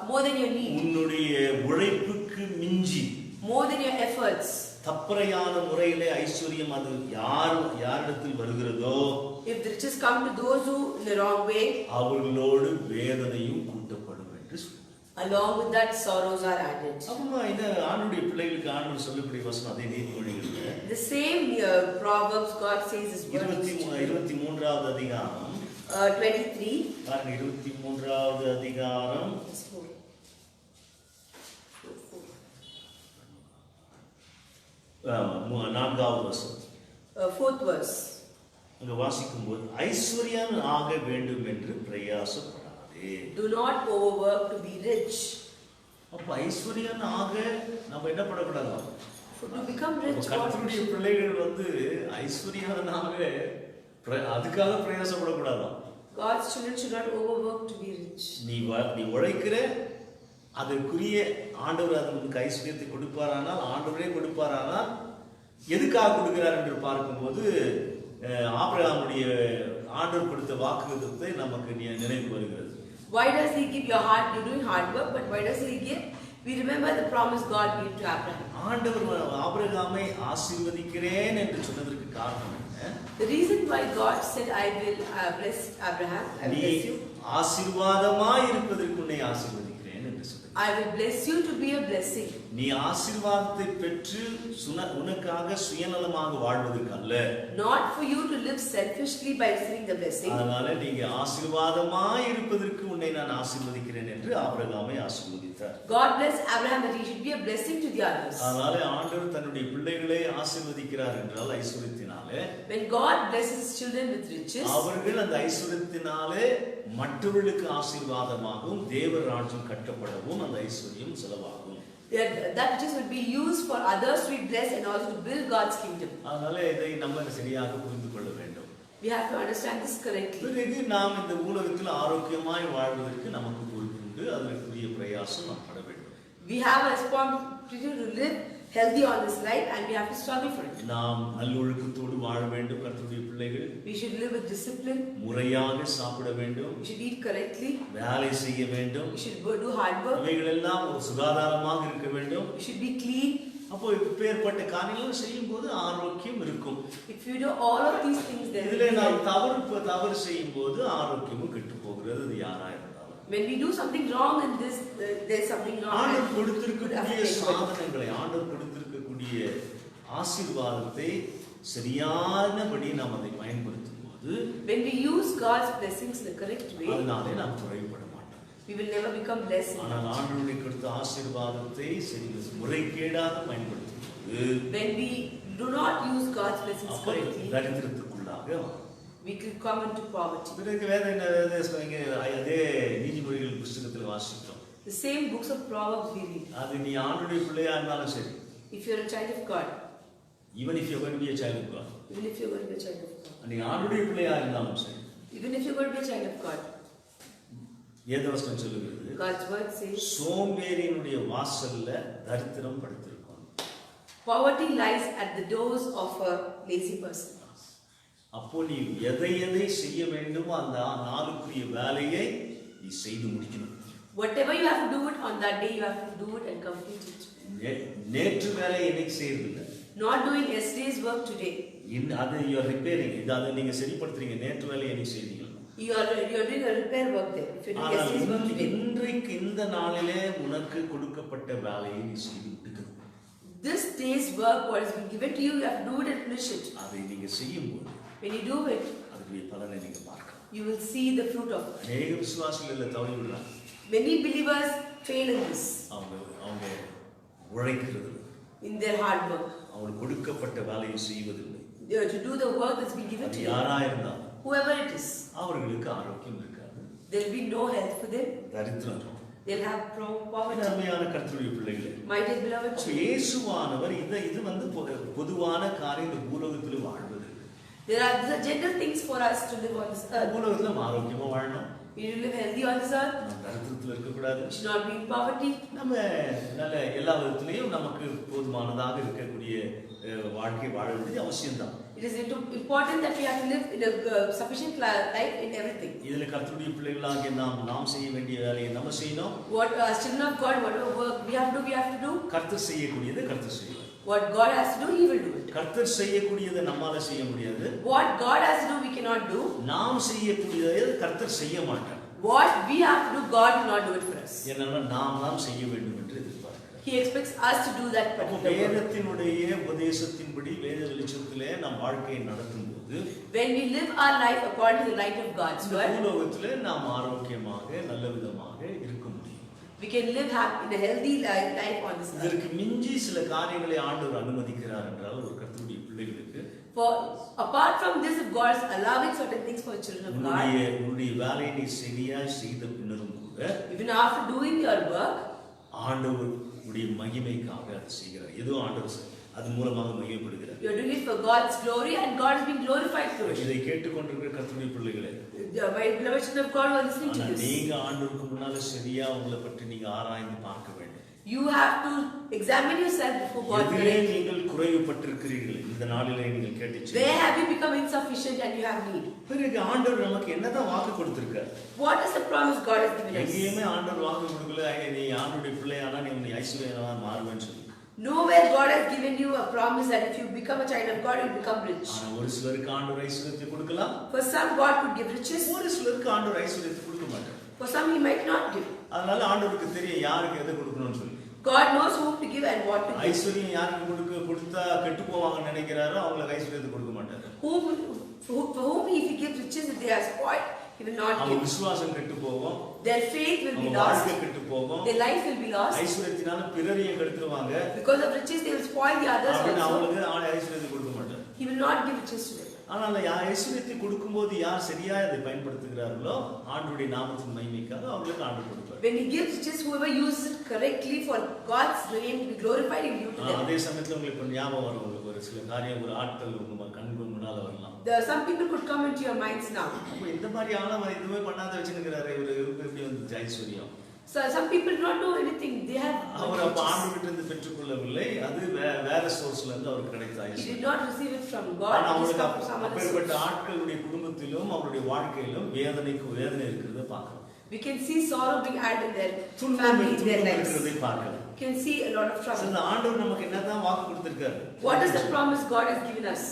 more than your need, உன்னுடைய உழைப்புக்கு மிஞ்சி, more than your efforts. தப்பறையான முறையிலே ஐஸ்வர்யம் அது யாரிடத்தில் வருகிறதோ, if the riches come to those who in the wrong way, அவர்களோடு வேதனையும் கூட்டப்படும் என்று along with that sorrows are added. அப்பமா இந்த ஆண்டுடைய பிள்ளைகளுக்கு ஆண்டவர் சொல்லக்கூடிய வசனம் அதே நீதிமொழிகள்ல The same Proverbs God says is 23வது அதிகாரம் 23 பாருங்க, 23வது அதிகாரம் 4வது வசனம், 4th verse. அங்க வாசிக்கும் போது, ஐஸ்வர்யம் ஆக வேண்டும் என்று பிரயாசப்படாதே. Do not overwork to be rich. அப்ப ஐஸ்வர்யம் ஆக நம்ம என்ன பண்ணக்கூடாது? To become rich. கர்த்தருடைய பிள்ளைகள் ஐஸ்வர்யனாக அதுக்காக பிரயாசப்படக்கூடாது. God's children should not overwork to be rich. நீ உழைக்கிற அதற்குரிய ஆண்டவர் அதுக்கு ஐஸ்வர்யத்தை கொடுப்பாரானால், ஆண்டவரே கொடுப்பாரானால், எதுக்காக கொடுக்கிறார் என்று பார்க்கும்போது ஆபிரகாமுடைய ஆண்டவர் கொடுத்த வாக்குத்தத்தத்தை நமக்கு நினைவு வருகிறது. Why does he give your heart? You're doing hard work, but why does he give? We remember the promise God gave to Abraham. ஆண்டவர் ஆபிரகாமை ஆசீர்வதிக்கிறேன் என்று சொன்னதற்கு காரணம் என்ன? The reason why God said, I will bless Abraham, I will bless you. ஆசீர்வாதமாய் இருப்பதற்கு உன்னை ஆசீர்வதிக்கிறேன் என்று சொன்னார். I will bless you to be a blessing. நீ ஆசீர்வாதத்தை பெற்று உனக்காக சுயநலமாக வாழ்வதற்கு அல்ல. Not for you to live selfishly by receiving the blessing. அதனால நீங்க ஆசீர்வாதமாய் இருப்பதற்கு உன்னை நான் ஆசீர்வதிக்கிறேன் என்று ஆபிரகாமை ஆசீர்வதித்தார். God blessed Abraham that he should be a blessing to the others. அதனால ஆண்டவர் தன்னுடைய பிள்ளைகளை ஆசீர்வதிக்கிறார் என்றால் ஐஸ்வரியத்தினாலே, when God blesses his children with riches, அவர்கள் அந்த ஐஸ்வரியத்தினாலே மற்றவர்களுக்கு ஆசீர்வாதமாகவும் தேவ ராஜ்யம் கட்டப்படவும் அந்த ஐஸ்வர்யம் செலவாகும். That riches will be used for others to be blessed and also to build God's kingdom. அதனால இதை நம்ம சரியாக புரிந்து கொள்ள வேண்டும். We have to understand this correctly. பிறகு நாம் இந்த உலகத்தில் ஆரோக்கியமாய் வாழ்வதற்கு நமக்கு பொறுப்புண்டு, அதற்குரிய பிரயாசம் நாம் பட வேண்டும். We have a responsibility to live healthy on this life and we have to struggle for it. நாம் நல்லொழுக்கத்தோடு வாழ வேண்டும். கர்த்தருடைய பிள்ளைகள் We should live with discipline. முறையாக சாப்பிட வேண்டும். We should eat correctly. வேலை செய்ய வேண்டும். We should do hard work. இவைகள் எல்லாம் ஒரு சுகாதாரமாக இருக்க வேண்டும். We should be clean. அப்போ இப்பேற்பட்ட காரியங்கள் செய்யும்போது ஆரோக்கியம் இருக்கும். If you do all of these things, then இதிலே நாம் தவறு செய்யும்போது ஆரோக்கியமும் கெட்டு போகிறது. அது யாரா இருந்தாலும், when we do something wrong in this, there's something wrong. ஆண்டவர் கொடுத்திருக்கக்கூடிய சாதனங்களை, ஆண்டவர் கொடுத்திருக்கக்கூடிய ஆசீர்வாதத்தை சரியானபடி நாம் அதை பயன்படுத்தும் போது, when we use God's blessings in the correct way, அதனாலே நாம் குறைபட மாட்டோம். we will never become less. ஆனால் ஆண்டவருடைய கொடுத்த ஆசீர்வாதத்தை முறைகேடாக பயன்படுத்தும் போது, when we do not use God's blessings அப்போ correctly, தரித்திரத்துக்குள்ளாக we could come into poverty. பிறகு அதே நீதிமொழிகள் புஸ்தகத்தில் வாசித்தோம். The same books of Proverbs we read. அது நீ ஆண்டவருடைய பிள்ளையா இருந்தாலும் சரி, If you're a child of God, even if you're going to be a child of God, even if you're going to be a child of God, நீ ஆண்டவருடைய பிள்ளையா இருந்தாலும் சரி, even if you're going to be a child of God, வேதவசனம் சொல்லுகிறது, God's word says, சோம்பேறியினுடைய வாசல்ல தரித்திரம் படுத்திருக்கும். poverty lies at the doors of a lazy person. அப்போ நீ எதை செய்ய வேண்டுமோ அந்த நாளுக்குரிய வேலையை நீ செய்து முடிக்கணும். Whatever you have to do it on that day, you have to do it and complete it. நேற்று வேலையை இன்னைக்கு செய்யறதில்லை. Not doing yesterday's work today. அது you are repairing. அதை நீங்க சரிப்படுத்துறீங்க. நேற்று வேலையை இன்னைக்கு செய்தீங்க. You are doing a repair work there. If you do yesterday's work today. இன்றைக்கு இந்த நாளிலே உனக்கு கொடுக்கப்பட்ட வேலையை நீ செய்து முடிக்கணும். This day's work, what has been given to you, you have to do it and finish it. அதை நீங்க செய்யும்போது, when you do it, அதுக்குரிய பலனை நீங்க பார்க்கலாம். you will see the fruit of it. அநேக விசுவாசிகள் தவறி விடுறாங்க. Many believers fail in this. அவங்க உழைக்கிறது, in their hard work. அவங்களுக்கு கொடுக்கப்பட்ட வேலையை செய்வதில்லை. To do the work that's been given to you. யாரா இருந்தாலும், whoever it is, அவர்களுக்கு ஆரோக்கியம் இருக்காது. There will be no help for them. தரித்திரம் இருக்கும். They'll have poverty. அருமையான கர்த்தருடைய பிள்ளைகளே, My dear beloved அப்ப children, இயேசுவானவர் இது வந்து பொதுவான காரியம் இந்த பூலோகத்தில் வாழ்வது. these are general things for us to live on this earth. பூலோகத்துல நம்ம ஆரோக்கியமா வாழணும். We should live healthy on this earth. நம்ம தரித்திரத்துல இருக்கக்கூடாது. We should not be in poverty. நம்ம நல்ல எல்லா விதத்திலையும் நமக்கு போதுமானதாக இருக்கக்கூடிய வாழ்க்கை வாழ வேண்டியது அவசியம்தான். It is important that we have to live in a sufficient life in everything. இதுல கர்த்தருடைய பிள்ளைகளாகிய நாம் செய்ய வேண்டிய வேலையை நம்ம செய்யணும். What children of God, whatever work we have to do. கர்த்தர் செய்யக்கூடியது கர்த்தர் செய்வார். What God has to do, He will do it. கர்த்தர் செய்யக்கூடியதை நம்மால செய்ய முடியாது. What God has to do, we cannot do. நாம் செய்யக்கூடியதை கர்த்தர் செய்ய மாட்டார். What we have to do, God will not do it for us. ஏன்னா நாம் தான் செய்ய வேண்டும் என்று எதிர்பார்க்கிறார். He expects us to do that particular work. வேதத்தினுடைய உபதேசத்தின்படி வேத வெளிச்சத்திலே நம் வாழ்க்கையை நடத்தும்போது When we live our life according to the light of God's word, பூலோகத்திலே நாம் ஆரோக்கியமாக நல்ல விதமாக இருக்க முடியும். we can live in a healthy life on this earth. இதற்கு மிஞ்சி சில காரியங்களை ஆண்டவர் அனுமதிக்கிறார் என்றால் ஒரு கர்த்தருடைய பிள்ளைகளுக்கு For apart from this, if God is allowing certain things for children of God, உன்னுடைய வேலையை நீ சரியாய் செய்த பின்னரும் கூட even after doing your work, ஆண்டவருடைய மகிமைக்காக அதை செய்கிறார். ஏதோ ஆண்டவர் அது மூலமாக மகிமைப்படுகிறார். you are doing it for God's glory, and God is being glorified through it. இதை கேட்டுக்கொண்டிருக்கிற கர்த்தருடைய பிள்ளைகளே, My beloved children of God who are listening to this, நீங்க ஆண்டவருக்கு முன்னால சரியா உங்களை பற்றி நீங்க ஆராய்ந்து பார்க்க வேண்டும். you have to examine yourself before God. எதிலே நீங்கள் குறைவுபட்டிருக்கிறீர்கள் இந்த நாளிலே நீங்கள் கேட்டுச்சு. Where have you become insufficient and you have need? பிறகு ஆண்டவர் நமக்கு என்னதான் வாக்கு கொடுத்திருக்கார்? What is the promise God has given us? எங்கேயுமே ஆண்டவர் வாக்கு கொடுக்கல நீ ஆண்டவருடைய பிள்ளையானா நீ ஐஸ்வர்யவானா மாறுவேன்னு சொல்லி. Nowhere God has given you a promise that if you become a child of God, you will become rich. ஆனா ஒரு சிலருக்கு ஆண்டவர் ஐஸ்வர்யத்தை கொடுக்கலாம். For some, God could give riches. ஒரு சிலருக்கு ஆண்டவர் ஐஸ்வர்யத்தை கொடுக்க மாட்டார். For some, He might not give. அதனால ஆண்டவருக்கு தெரியும் யாருக்கு எதை கொடுக்கணும்னு சொல்லி. God knows whom to give and what to give. ஐஸ்வர்யம் யாருக்கு கொடுத்தா கெட்டு போவாங்கன்னு நினைக்கிறாரோ அவங்களுக்கு ஐஸ்வர்யத்தை கொடுக்க மாட்டார். For whom if He gives riches, if they are spoiled, He will not அவங்க give. விசுவாசம் கெட்டு போகும். Their faith will be அவங்க lost. வாழ்க்கை கெட்டு போகும். Their life will be lost. ஐஸ்வர்யத்தினால பிறரையும் கெடுத்துருவாங்க. Because of riches, they will spoil the others அப்படின்னு also. அவங்களுக்கு ஐஸ்வர்யத்தை கொடுக்க மாட்டார். He will not give riches to them. ஆனால் ஐஸ்வர்யத்தை கொடுக்கும்போது யார் சரியா அதை பயன்படுத்துகிறார்களோ ஆண்டவருடைய நாமத்தின் மகிமைக்காக அவங்களுக்கு ஆண்டு கொடுப்பார். When He gives riches, whoever uses it correctly for God's name to be glorified, He will give to them. அதே சமயத்துல உங்களுக்கு இப்ப ஞாபகம் வரும் உங்களுக்கு ஒரு சில காரியம் ஒரு ஆட்கள் உங்க கண்கு முன்னால வரலாம். Some people could come into your minds now. அப்ப இந்த மாதிரி ஆளவ இதுவே பண்ணாத வச்சிருக்கிறாரு இவருக்கு எப்படி வந்து ஐஸ்வர்யம்? So some people do not know anything. They have அவர் அப்ப ஆண்டவர்கிட்ட இருந்து பெற்றுக்கொள்ளவில்லை. அது வேற சோர்ஸ்ல இருந்து அவருக்கு கிடைத்த He ஐஸ்வர்யம். did not receive it from God. ஆனா It is அவருக்கு from someone else. அப்பேற்பட்ட ஆட்களுடைய குடும்பத்திலும் அவருடைய வாழ்க்கையிலும் வேதனை இருக்கிறத பார்க்கலாம். We can see sorrow being added in their துன்பம் family, in their lives. இருக்கிறதை பார்க்கலாம். We can see a lot of trouble. இந்த ஆண்டவர் நமக்கு என்னதான் வாக்கு கொடுத்திருக்காரு? What is the promise God has given us?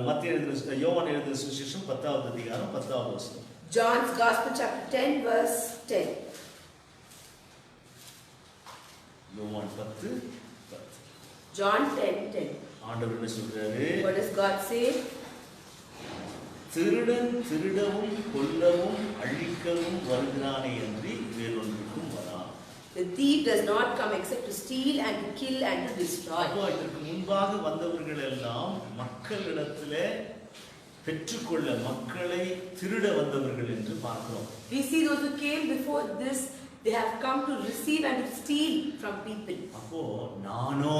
மத்தேயு எழுதின யோவான் எழுதின சுவிசேஷம் 10வது அதிகாரம் 10வது வசனம். John's Gospel chapter 10 verse 10. யோவான் 10:10. John 10:10. ஆண்டவர் என்ன சொல்றாரு? What does God say? திருடன் திருடவும் கொல்லவும் அழிக்கவும் வருகிறானே அன்றி வேறொன்றுக்கும் வரான். The thief does not come except to steal and to kill and to destroy. அப்போ இதற்கு முன்பாக வந்தவர்கள் எல்லாம் மக்களிடத்திலே பெற்றுக்கொள்ள மக்களை திருட வந்தவர்கள் என்று பார்க்கிறோம். We see those who came before this, they have come to receive and to steal from people. அப்போ நானோ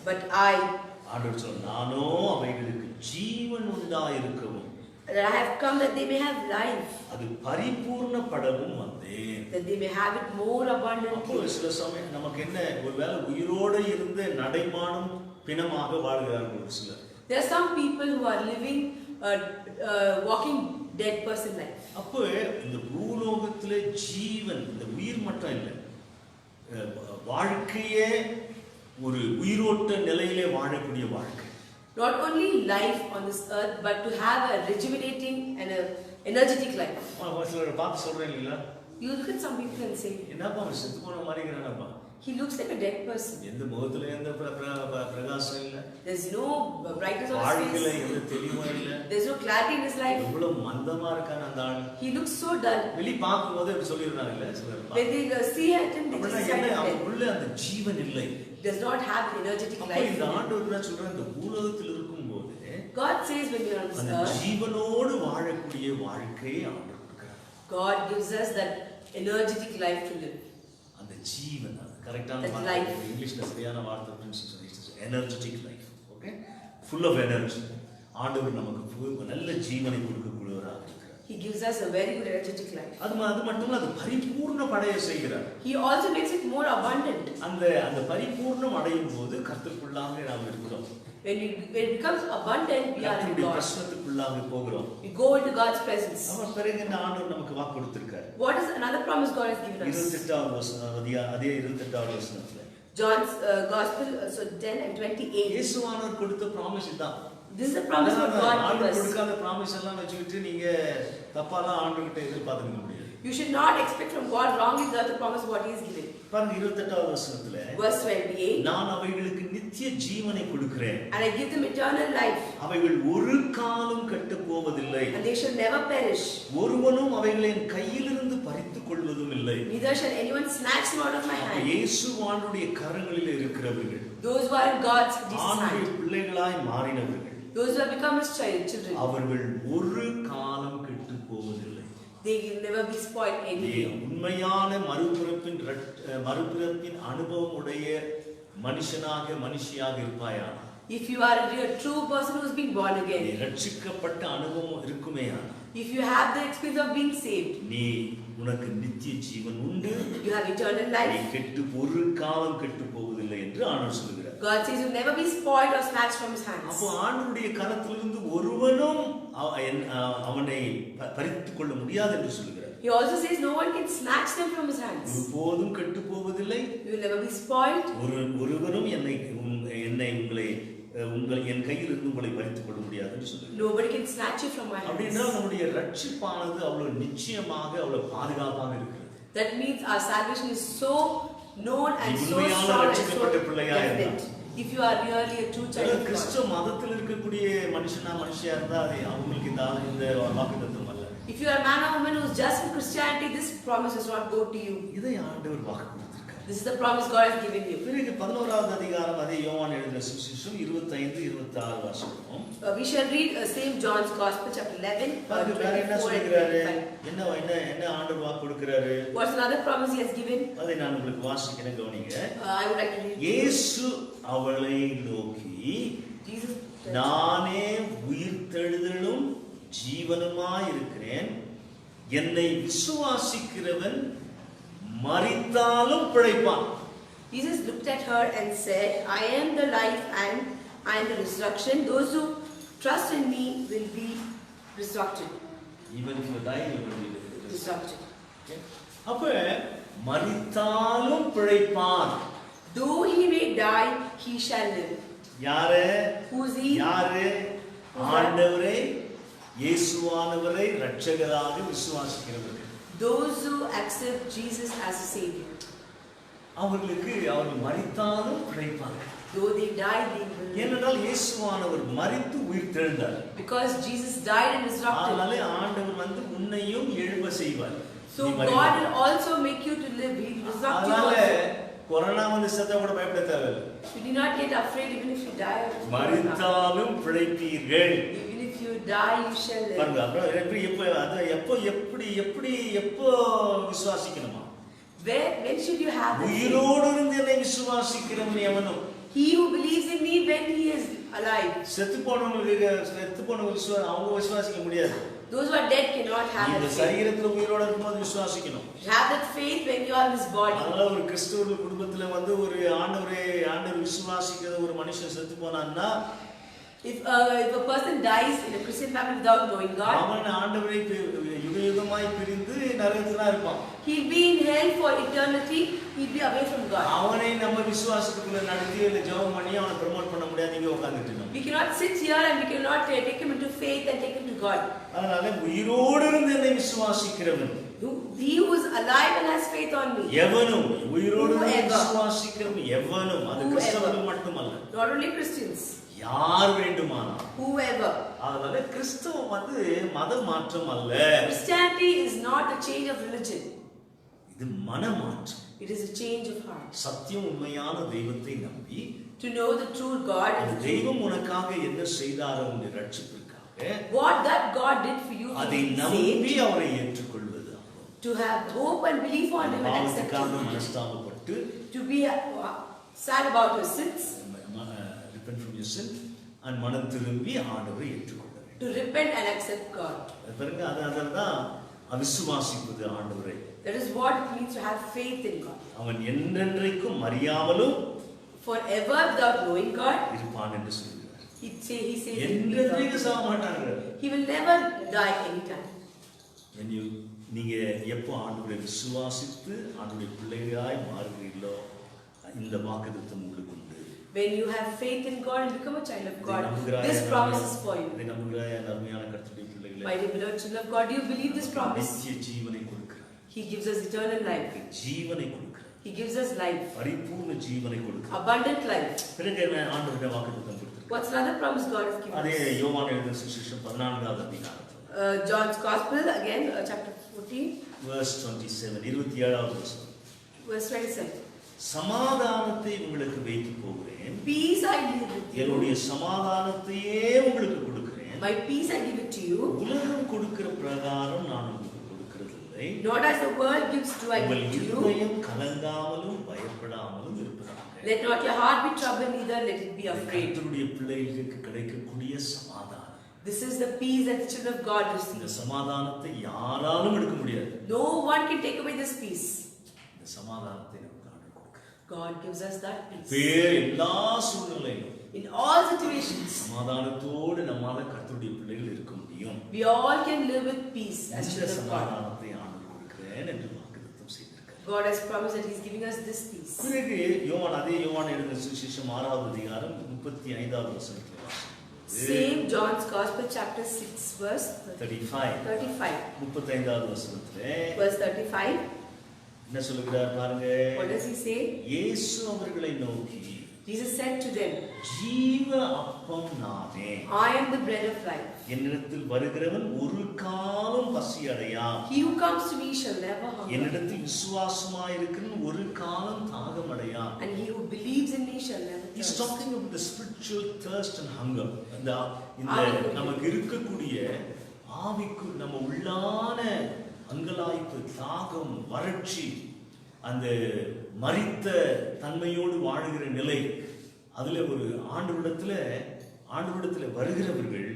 But I, ஆண்டவர் சொல்றார், நானோ அவைகளுக்கு ஜீவன் உண்டாயிருக்கவும் that I have come that they may have life, அது பரிபூர்ணப்படவும் வந்தேன். that they may have it more அப்போ abundantly. சில சமயம் நமக்கு என்ன ஒருவேளை உயிரோடு இருந்து நடைமானும் பிணமாக வாழ்கிறார்கள் ஒரு சிலர். There are some people who are living walking dead person life. அப்போ இந்த பூலோகத்திலே ஜீவன் இந்த உயிர் மட்டும் இல்லை, வாழ்க்கையே ஒரு உயிரோட்ட நிலையிலே வாழக்கூடிய வாழ்க்கை. Not only life on this earth, but to have a rejuvenating and a energetic life. சிலரை பார்த்து சொல்றேன் இல்லைங்களா, You look at some people and say, என்னப்பா அவன் செத்து போன மாதிரி இருக்கிறானப்பா, he looks like a dead person. எந்த முகத்துல எந்த பிரகாசம் இல்லை, There's no brightness on his வாழ்க்கையில face. எந்த தெளிவும் இல்லை, There's no clarity in his life. எவ்வளவு மந்தமா இருக்கான் அந்த ஆள். He looks so dull. வெளி பார்க்கும் போது இப்படி சொல்லிடுறாங்க இல்ல சிலர். When they see at him, they just say அவன் உள்ள அந்த ஜீவன் இல்லை. does not have energetic அப்ப life. இந்த ஆண்டவர் என்ன சொல்றாரு, இந்த பூலோகத்தில் இருக்கும்போது God says when we are on this அந்த earth, ஜீவனோடு வாழக்கூடிய வாழ்க்கையை ஆண்டவர் கொடுக்கிறார். God gives us that energetic life to live. அந்த ஜீவன், அது கரெக்டான That வார்த்தை. life. இங்கிலீஷ்ல சரியான வார்த்தை energetic life. Okay, full of energy. ஆண்டவர் நமக்கு நல்ல ஜீவனை கொடுக்கக்கூடியவராக இருக்கிறார். He gives us a very good energetic life. அது மட்டும் இல்ல, அது பரிபூர்ண அடைய செய்கிறார். He also makes it more abundant. அந்த பரிபூர்ணம் அடையும் போது கர்த்தருக்குள்ளாக நாம் இருக்கிறோம். When it becomes abundant, we are in God. பிரசன்னத்துக்குள்ளாக போகிறோம். We go into God's presence. அவன் பிறகு இந்த ஆண்டவர் நமக்கு வாக்கு கொடுத்திருக்கார். What is another promise God has given us? 28வது வசனம், அதே 28வது வசனத்துல John's Gospel, so 10 and 28. இயேசுவானவர் கொடுத்த ப்ராமிஸ் இதான். This is the promise of God gives ஆண்டவர் us. கொடுக்காத ப்ராமிஸ் எல்லாம் வச்சுக்கிட்டு நீங்க தப்பாலாம் ஆண்டவர்கிட்ட எதிர்பார்த்துக்க முடியாது. You should not expect from God wrongly without the promise what He is giving. பாருங்க 28வது வசனத்துல, Verse 28. நான் அவைகளுக்கு நித்திய ஜீவனை கொடுக்கிறேன், And I give them eternal life, அவைகள் ஒரு காலம் கெட்டுப் போவதில்லை, and they shall never perish. ஒருவனும் அவைகளை என் கையிலிருந்து பறித்துக் கொள்வதும் இல்லை. Neither shall anyone snatch them out of my hand. இயேசுவானுடைய கரங்களில் இருக்கிறவர்கள், Those who are in God's ஆண்டுடைய hand, பிள்ளைகளாய் மாறினவர்கள், those who have become His children, அவர்கள் ஒரு காலம் கெட்டுப் போவதில்லை. they will never be spoiled நீ anyway. உண்மையான மறுபிறப்பின் அனுபவம் உடைய மனுஷியாக இருப்பாயா? If you are a true person who has been born நீ again, ரட்சிக்கப்பட்ட அனுபவம் இருக்குமேயா, if you have the experience of being saved, நீ உனக்கு நித்திய ஜீவன் உண்டு, you have eternal நீ life. ஒரு காலம் கெட்டு போவதில்லை என்று ஆண்டவர் சொல்கிறார். God says you'll never be spoiled or snatched from His hands. அப்போ ஆண்டவருடைய கரத்திலிருந்து ஒருவனும் அவனை பறித்துக் கொள்ள முடியாது என்று சொல்கிறார். He also says no one can snatch them from His hands. ஒருபோதும் கெட்டு போவதில்லை, You will never be spoiled. ஒருவரும் என் கையில் இருந்து உங்களை பறித்துக் கொள்ள முடியாது என்று சொல்கிறார். Nobody can snatch you from my hands. அப்படின்னா நம்முடைய ரட்சிப்பானது அவ்வளவு நிச்சயமாக அவ்வளவு பாதுகாப்பாக இருக்கிறது. That means our salvation is so known and so உண்மையான strong and ரட்சிக்கப்பட்ட so பிள்ளையா definite. If you are really a true child of God. கிறிஸ்துவ மதத்தில் இருக்கக்கூடிய மனுஷியா இருந்தா அது அவங்களுக்கு இந்த வாக்குத்தத்தம் அல்ல. If you are a man or woman who is just in Christianity, this promise does not go to you. இதை ஆண்டவர் வாக்கு கொடுத்திருக்கார். This is the promise God has given you. பிறகு 11வது அதிகாரம் அதே யோவான் எழுதின சுவிசேஷம் 25-26 வாசிப்போம். We shall read same John's Gospel chapter 11 வேற என்ன 24 and சொல்கிறாரு? 25. என்ன ஆண்டவர் வாக்கு கொடுக்கிறாரு? What's another promise He has given? அதை நான் உங்களுக்கு வாசிக்கிறேன், கவனிங்க. I would like to read. இயேசு அவளை நோக்கி, Jesus. நானே உயிர்த்தெழுதலும் ஜீவனுமாய் இருக்கிறேன், என்னை விசுவாசிக்கிறவன் மரித்தாலும் பிழைப்பான். Jesus looked at her and said, I am the life and I am the resurrection. Those who trust in me will be resurrected. Even if you die, you will be Resurrected. அப்ப மரித்தாலும் பிழைப்பான். Though he may die, he shall live. யாரு? Who is he? யாரு? ஆண்டவரை இயேசுவானவரை இரட்சகராக விசுவாசிக்கிறவர்கள். Those who accept Jesus as a savior. அவர்கள் மரித்தாலும் பிழைப்பார்கள். Though they die, they will live. ஏனென்றால் இயேசுவானவர் மரித்து உயிர்த்தெழுந்தார். Because Jesus died and resurrected. அதனால ஆண்டவர் உன்னையும் எழும்ப செய்வார். So God will also make you to live. He will resurrect you அதனால also. கொரோனா செத்தா கூட பயப்பட தேவையில்லை. You do not get afraid even if you die. மரித்தாலும் பிழைப்பீர்கள். Even if you die, you shall live. பாருங்க, அப்புறம் எப்போ விசுவாசிக்கணுமா? When should you have this? உயிரோடு இருந்து என்னை விசுவாசிக்கிறவன் எவனும். He who believes in me when he is alive. செத்து போனவங்க அவங்க விசுவாசிக்க முடியாது. Those who are dead cannot have இந்த that faith. சரீரத்துல உயிரோட இருக்கும்போது விசுவாசிக்கணும். Have that faith when you are in this body. அதனால ஒரு கிறிஸ்தவ குடும்பத்துல ஒரு ஆண்டவர் விசுவாசிக்கிற ஒரு மனுஷன் செத்து போனான்னா, If a person dies in a Christian family without knowing God, அவன் ஆண்டவரை யுகயுகமாய் பிரிந்து நரகத்துல இருப்பான். he'll be in hell for eternity. He'll be away from God. அவனை நம்ம விசுவாசத்துக்குள்ள நடத்தி இல்ல ஜெபம் பண்ணி அவனை ப்ரோமோட் பண்ண முடியாது. இங்க உட்கார்ந்துட்டு நம்ம. We cannot sit here and we cannot take him into faith and take him to God. அதனால உயிரோடு இருந்து என்னை விசுவாசிக்கிறவன், He who is alive and has faith on me. எவனும் உயிரோடு இருந்து Whoever. விசுவாசிக்கிறவன் எவனும், அது Whoever. கிறிஸ்தவர்கள் மட்டுமல்ல, Not only Christians. யார் வேண்டுமானாலும். Whoever. அதனால கிறிஸ்தவம் மத மாற்றம் அல்ல. Christianity is not a change of religion. இது மன மாற்றம். It is a change of heart. சத்தியம் உண்மையான தெய்வத்தை நம்பி, To know the true God and the true. தெய்வம் உனக்காக என்ன செய்தாரோ உன்னை ரட்சிப்பிற்காக What that God did for you to அதை be நம்பி saved. அவரை ஏற்றுக்கொள்வது. to have hope and belief on Him and accept பாவத்துக்காக Him, மனஸ்தாபப்பட்டு to be sad about your sins, repent from your sin and மனம் திரும்பி ஆண்டவரை ஏற்றுக்கொள்ள வேண்டும். to repent and accept God. பாருங்க, அதனாலதான் அவிசுவாசிப்பது ஆண்டவரை. That is what it means to have faith in God. அவன் என்றென்றைக்கும் அறியாமலும் Forever without knowing God, இருப்பான் என்று சொல்கிறார். he says என்றென்றைக்கும் சாக மாட்டாங்க. He will never die anytime. நீங்க எப்போ ஆண்டவரை விசுவாசித்து ஆண்டவருடைய பிள்ளைகளாய் மாறுகிறீர்களோ இந்த வாக்குத்தத்தம் உங்களுக்கு உண்டு. When you have faith in God and become a child of God, this promise is for you. இதை நம்புகிறாய் அருமையான கர்த்தருடைய பிள்ளைகளே. My beloved children of God, do you believe this promise? நித்திய ஜீவனை கொடுக்கிறார். He gives us eternal life. ஜீவனை கொடுக்கிறார். He gives us life. பரிபூர்ண ஜீவனை கொடுக்கிறார். Abundant life. பிறகு ஆண்டவருடைய வாக்குத்தத்தம் கொடுத்திருக்கிறார். What's another promise God has given அதே us? யோவான் எழுதின சுவிசேஷம் 14வது அதிகாரம். John's Gospel, again, chapter 14, verse 27, 27வது வசனம். verse 27. சமாதானத்தை உங்களுக்கு வைத்து போகிறேன். Peace I leave with you. என்னுடைய சமாதானத்தையே உங்களுக்கு கொடுக்கிறேன். My peace I give it to you. உலகம் கொடுக்கிற பிரகாரம் நான் உங்களுக்கு கொடுக்கிறதில்லை. Not as the world gives do I உங்கள் give to you. இருதயம் கலங்காமலும் பயப்படாமலும் இருப்பதாக. Let not your heart be troubled, neither let it be afraid. கர்த்தருடைய பிள்ளைகளுக்கு கிடைக்கக்கூடிய சமாதானம். This is the peace that the children of God receive. இந்த சமாதானத்தை யாராலும் எடுக்க முடியாது. No one can take away this peace. இந்த சமாதானத்தை நமக்கு ஆண்டவர் கொடுக்கிறார். God gives us that peace. எல்லா சூழ்நிலையிலும் In all situations, சமாதானத்தோடு நம்மால கர்த்தருடைய பிள்ளைகள் இருக்க முடியும். we all can live with peace as இந்த children of God. சமாதானத்தை ஆண்டவர் கொடுக்கிறேன் என்று வாக்குத்தத்தம் செய்திருக்கிறார். God has promised that He is giving us this peace. பிறகு யோவான் எழுதின சுவிசேஷம் 6வது அதிகாரம் 35வது வசனத்தில் வாசிக்கிறோம். Same John's Gospel, chapter 6, verse 35. 35. 35வது வசனத்திலே Verse 35. என்ன சொல்லுகிறார் பாருங்க. What does He say? இயேசு அவர்களை நோக்கி, Jesus said to them, ஜீவ அப்பம் நானே. I am the bread of life. என்னிடத்தில் வருகிறவன் ஒரு காலம் பசி அடையான். He who comes to me shall never hunger. என்னிடத்தில் விசுவாசமாயிருக்கிறவன் ஒரு காலம் தாகம் அடையான். And he who believes in me shall never He's thirst. talking about the spiritual thirst and hunger. இந்த நமக்கு இருக்கக்கூடிய ஆவிக்கு நம்ம உள்ளான அங்கலாய்ப்பு, தாகம், வறட்சி, அந்த மரித்த தன்மையோடு வாழுகிற நிலை, அதுல ஒரு ஆண்டவரிடத்துல வருகிறவர்கள்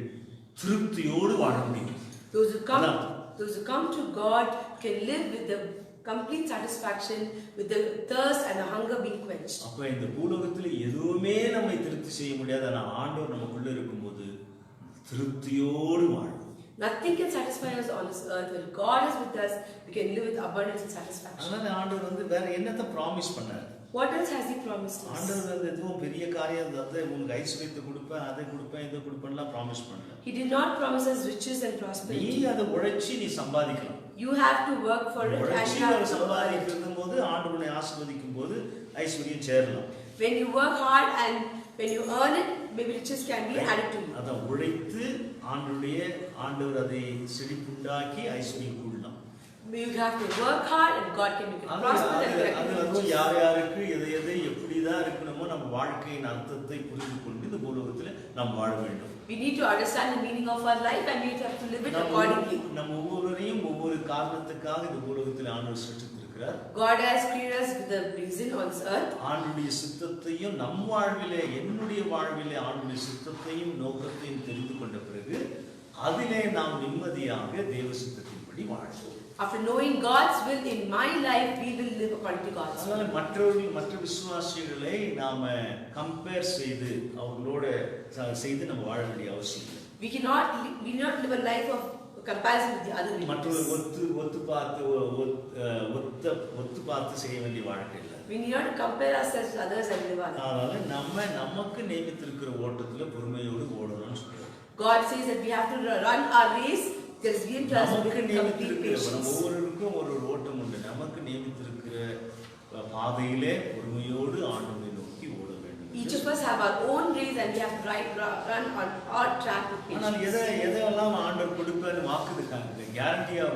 திருப்தியோடு வாழ முடியும். Those who come to God can live with the complete satisfaction, with the thirst and the hunger being quenched. அப்ப இந்த பூலோகத்துல எதுவுமே நம்மை திருப்தி செய்ய முடியாது. ஆனா ஆண்டவர் நமக்குள்ள இருக்கும்போது திருப்தியோடு வாழும். Nothing can satisfy us on this earth. When God is with us, we can live with abundance and satisfaction. அதனால ஆண்டவர் வேற என்னத்தை ப்ராமிஸ் பண்ணார்? What else has He promised us? ஆண்டவர் எதுவும் பெரிய காரியம் உங்களுக்கு ஐஸ்வர்யத்தை கொடுப்பேன், அதை கொடுப்பேன், இதை கொடுப்பேன்லாம் ப்ராமிஸ் பண்ணல. He did not promise us riches and நீ prosperity. அதை உழைச்சி நீ சம்பாதிக்கலாம். You have to work for it and உழைச்சி you have to earn it. சம்பாதிக்கும் போது ஆண்டவனை ஆசீர்வதிக்கும் போது ஐஸ்வர்யம் சேரலாம். When you work hard and when you earn it, maybe riches can be added to you. அதான் உழைத்து ஆண்டவர் அதை செழிப்புண்டாக்கி ஐஸ்வர்யம் கூடலாம். You have to work hard and God can make it prosper and அது யாருக்கு எதை எப்படிதான் இருக்கணுமோ நம்ம வாழ்க்கையின் அர்த்தத்தை புரிந்து கொண்டு இந்த பூலோகத்துல நாம் வாழ வேண்டும். We need to understand the meaning of our life and we have to live it accordingly. நம்ம ஒவ்வொருவரையும் ஒவ்வொரு காரணத்துக்காக இந்த பூலோகத்தில் ஆண்டவர் சிருஷ்டித்திருக்கிறார். God has created us with a reason on this earth. ஆண்டவருடைய சித்தத்தையும் நம் வாழ்விலே, என்னுடைய வாழ்விலே ஆண்டவருடைய சித்தத்தையும் நோக்கத்தையும் தெரிந்து கொண்ட பிறகு அதிலே நாம் நிம்மதியாக தேவ சித்தத்தின்படி வாழ்வோம். After knowing God's will in my life, we will live according to God's will. அதனால மற்ற விசுவாசிகளை நாம கம்பேர் செய்து அவங்களோட செய்து நம்ம வாழ வேண்டிய அவசியம் இல்லை. We cannot live a life of comparison with the other believers. மற்றவர்கள் ஒத்து பார்த்து செய்ய வேண்டிய வாழ்க்கை இல்லை. We need not compare ourselves with others and live our life. அதனால நமக்கு நியமித்திருக்கிற ஓட்டத்துல பொறுமையோடு ஓடணும்னு சொல்றாரு. God says that we have to run our race. There is given to us with complete patience. ஒவ்வொருவருக்கும் ஒரு ஓட்டம் உண்டு. நமக்கு நியமித்திருக்கிற பாதையிலே பொறுமையோடு ஆண்டவரை நோக்கி ஓட வேண்டும். Each of us have our own race and we have to run on our track with ஆனால் patience. எதெல்லாம் ஆண்டவர் கொடுப்பேன்னு வாக்குதுக்காங்க, கேரண்டியா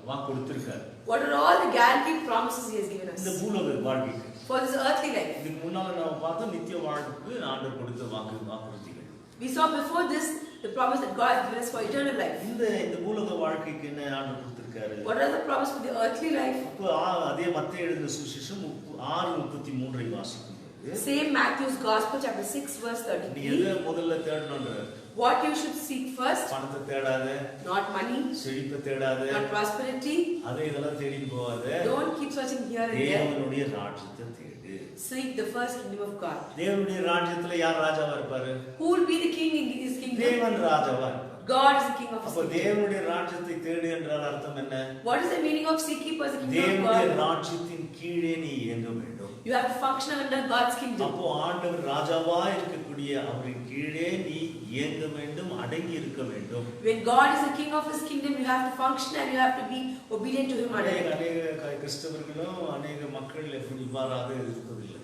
வாக்கு கொடுத்திருக்காரு. What are all the guaranteed promises He has given us இந்த பூலோக வாழ்க்கைக்கு for this earthly life? இதுக்கு முன்னால நம்ம பார்த்தோம் நித்திய வாழ்வுக்கு ஆண்டவர் கொடுத்த வாக்குறுதிகள். We saw before this the promise that God has given us for eternal life. இந்த பூலோக வாழ்க்கைக்கு என்ன ஆண்டவர் கொடுத்திருக்காரு? வச்சிருக்காரு? What are the promise for the earthly life? அப்போ அதே மத்தேயு எழுதின சுவிசேஷம் 6:33 வாசிக்கும் போது Same Matthew's Gospel, chapter 6, verse நீ 33. எதை முதல்ல தேடணும்ன்ற? What you should seek first, பணத்தை தேடாத, not money, செழிப்பை தேடாத, not prosperity. அதை இதெல்லாம் தேடிட்டு போகாத. Don't keep searching here and there. தேவனுடைய ராஜ்யத்தை தேடு. Seek the first kingdom of God. தேவனுடைய ராஜ்யத்துல யார் ராஜாவா இருப்பாரு? Who will be the king in his kingdom? தேவன் ராஜாவா இருப்பார். God is the king of his அப்ப kingdom. தேவனுடைய ராஜ்யத்தை தேடு என்றால் அர்த்தம் என்ன? What is the meaning of seek ye first the kingdom of தேவனுடைய God? ராஜ்யத்தின் கீழே நீ இயங்க வேண்டும். You have to function under God's kingdom. அப்போ ஆண்டவர் ராஜாவா இருக்கக்கூடிய அவரின் கீழே நீ இயங்க வேண்டும், அடங்கி இருக்க வேண்டும். When God is the king of his kingdom, you have to function and you have to be obedient to him. அநேக கிறிஸ்தவர்களும் அநேக மக்கள் எப்படி இவ்வாறாக இருப்பதில்லை.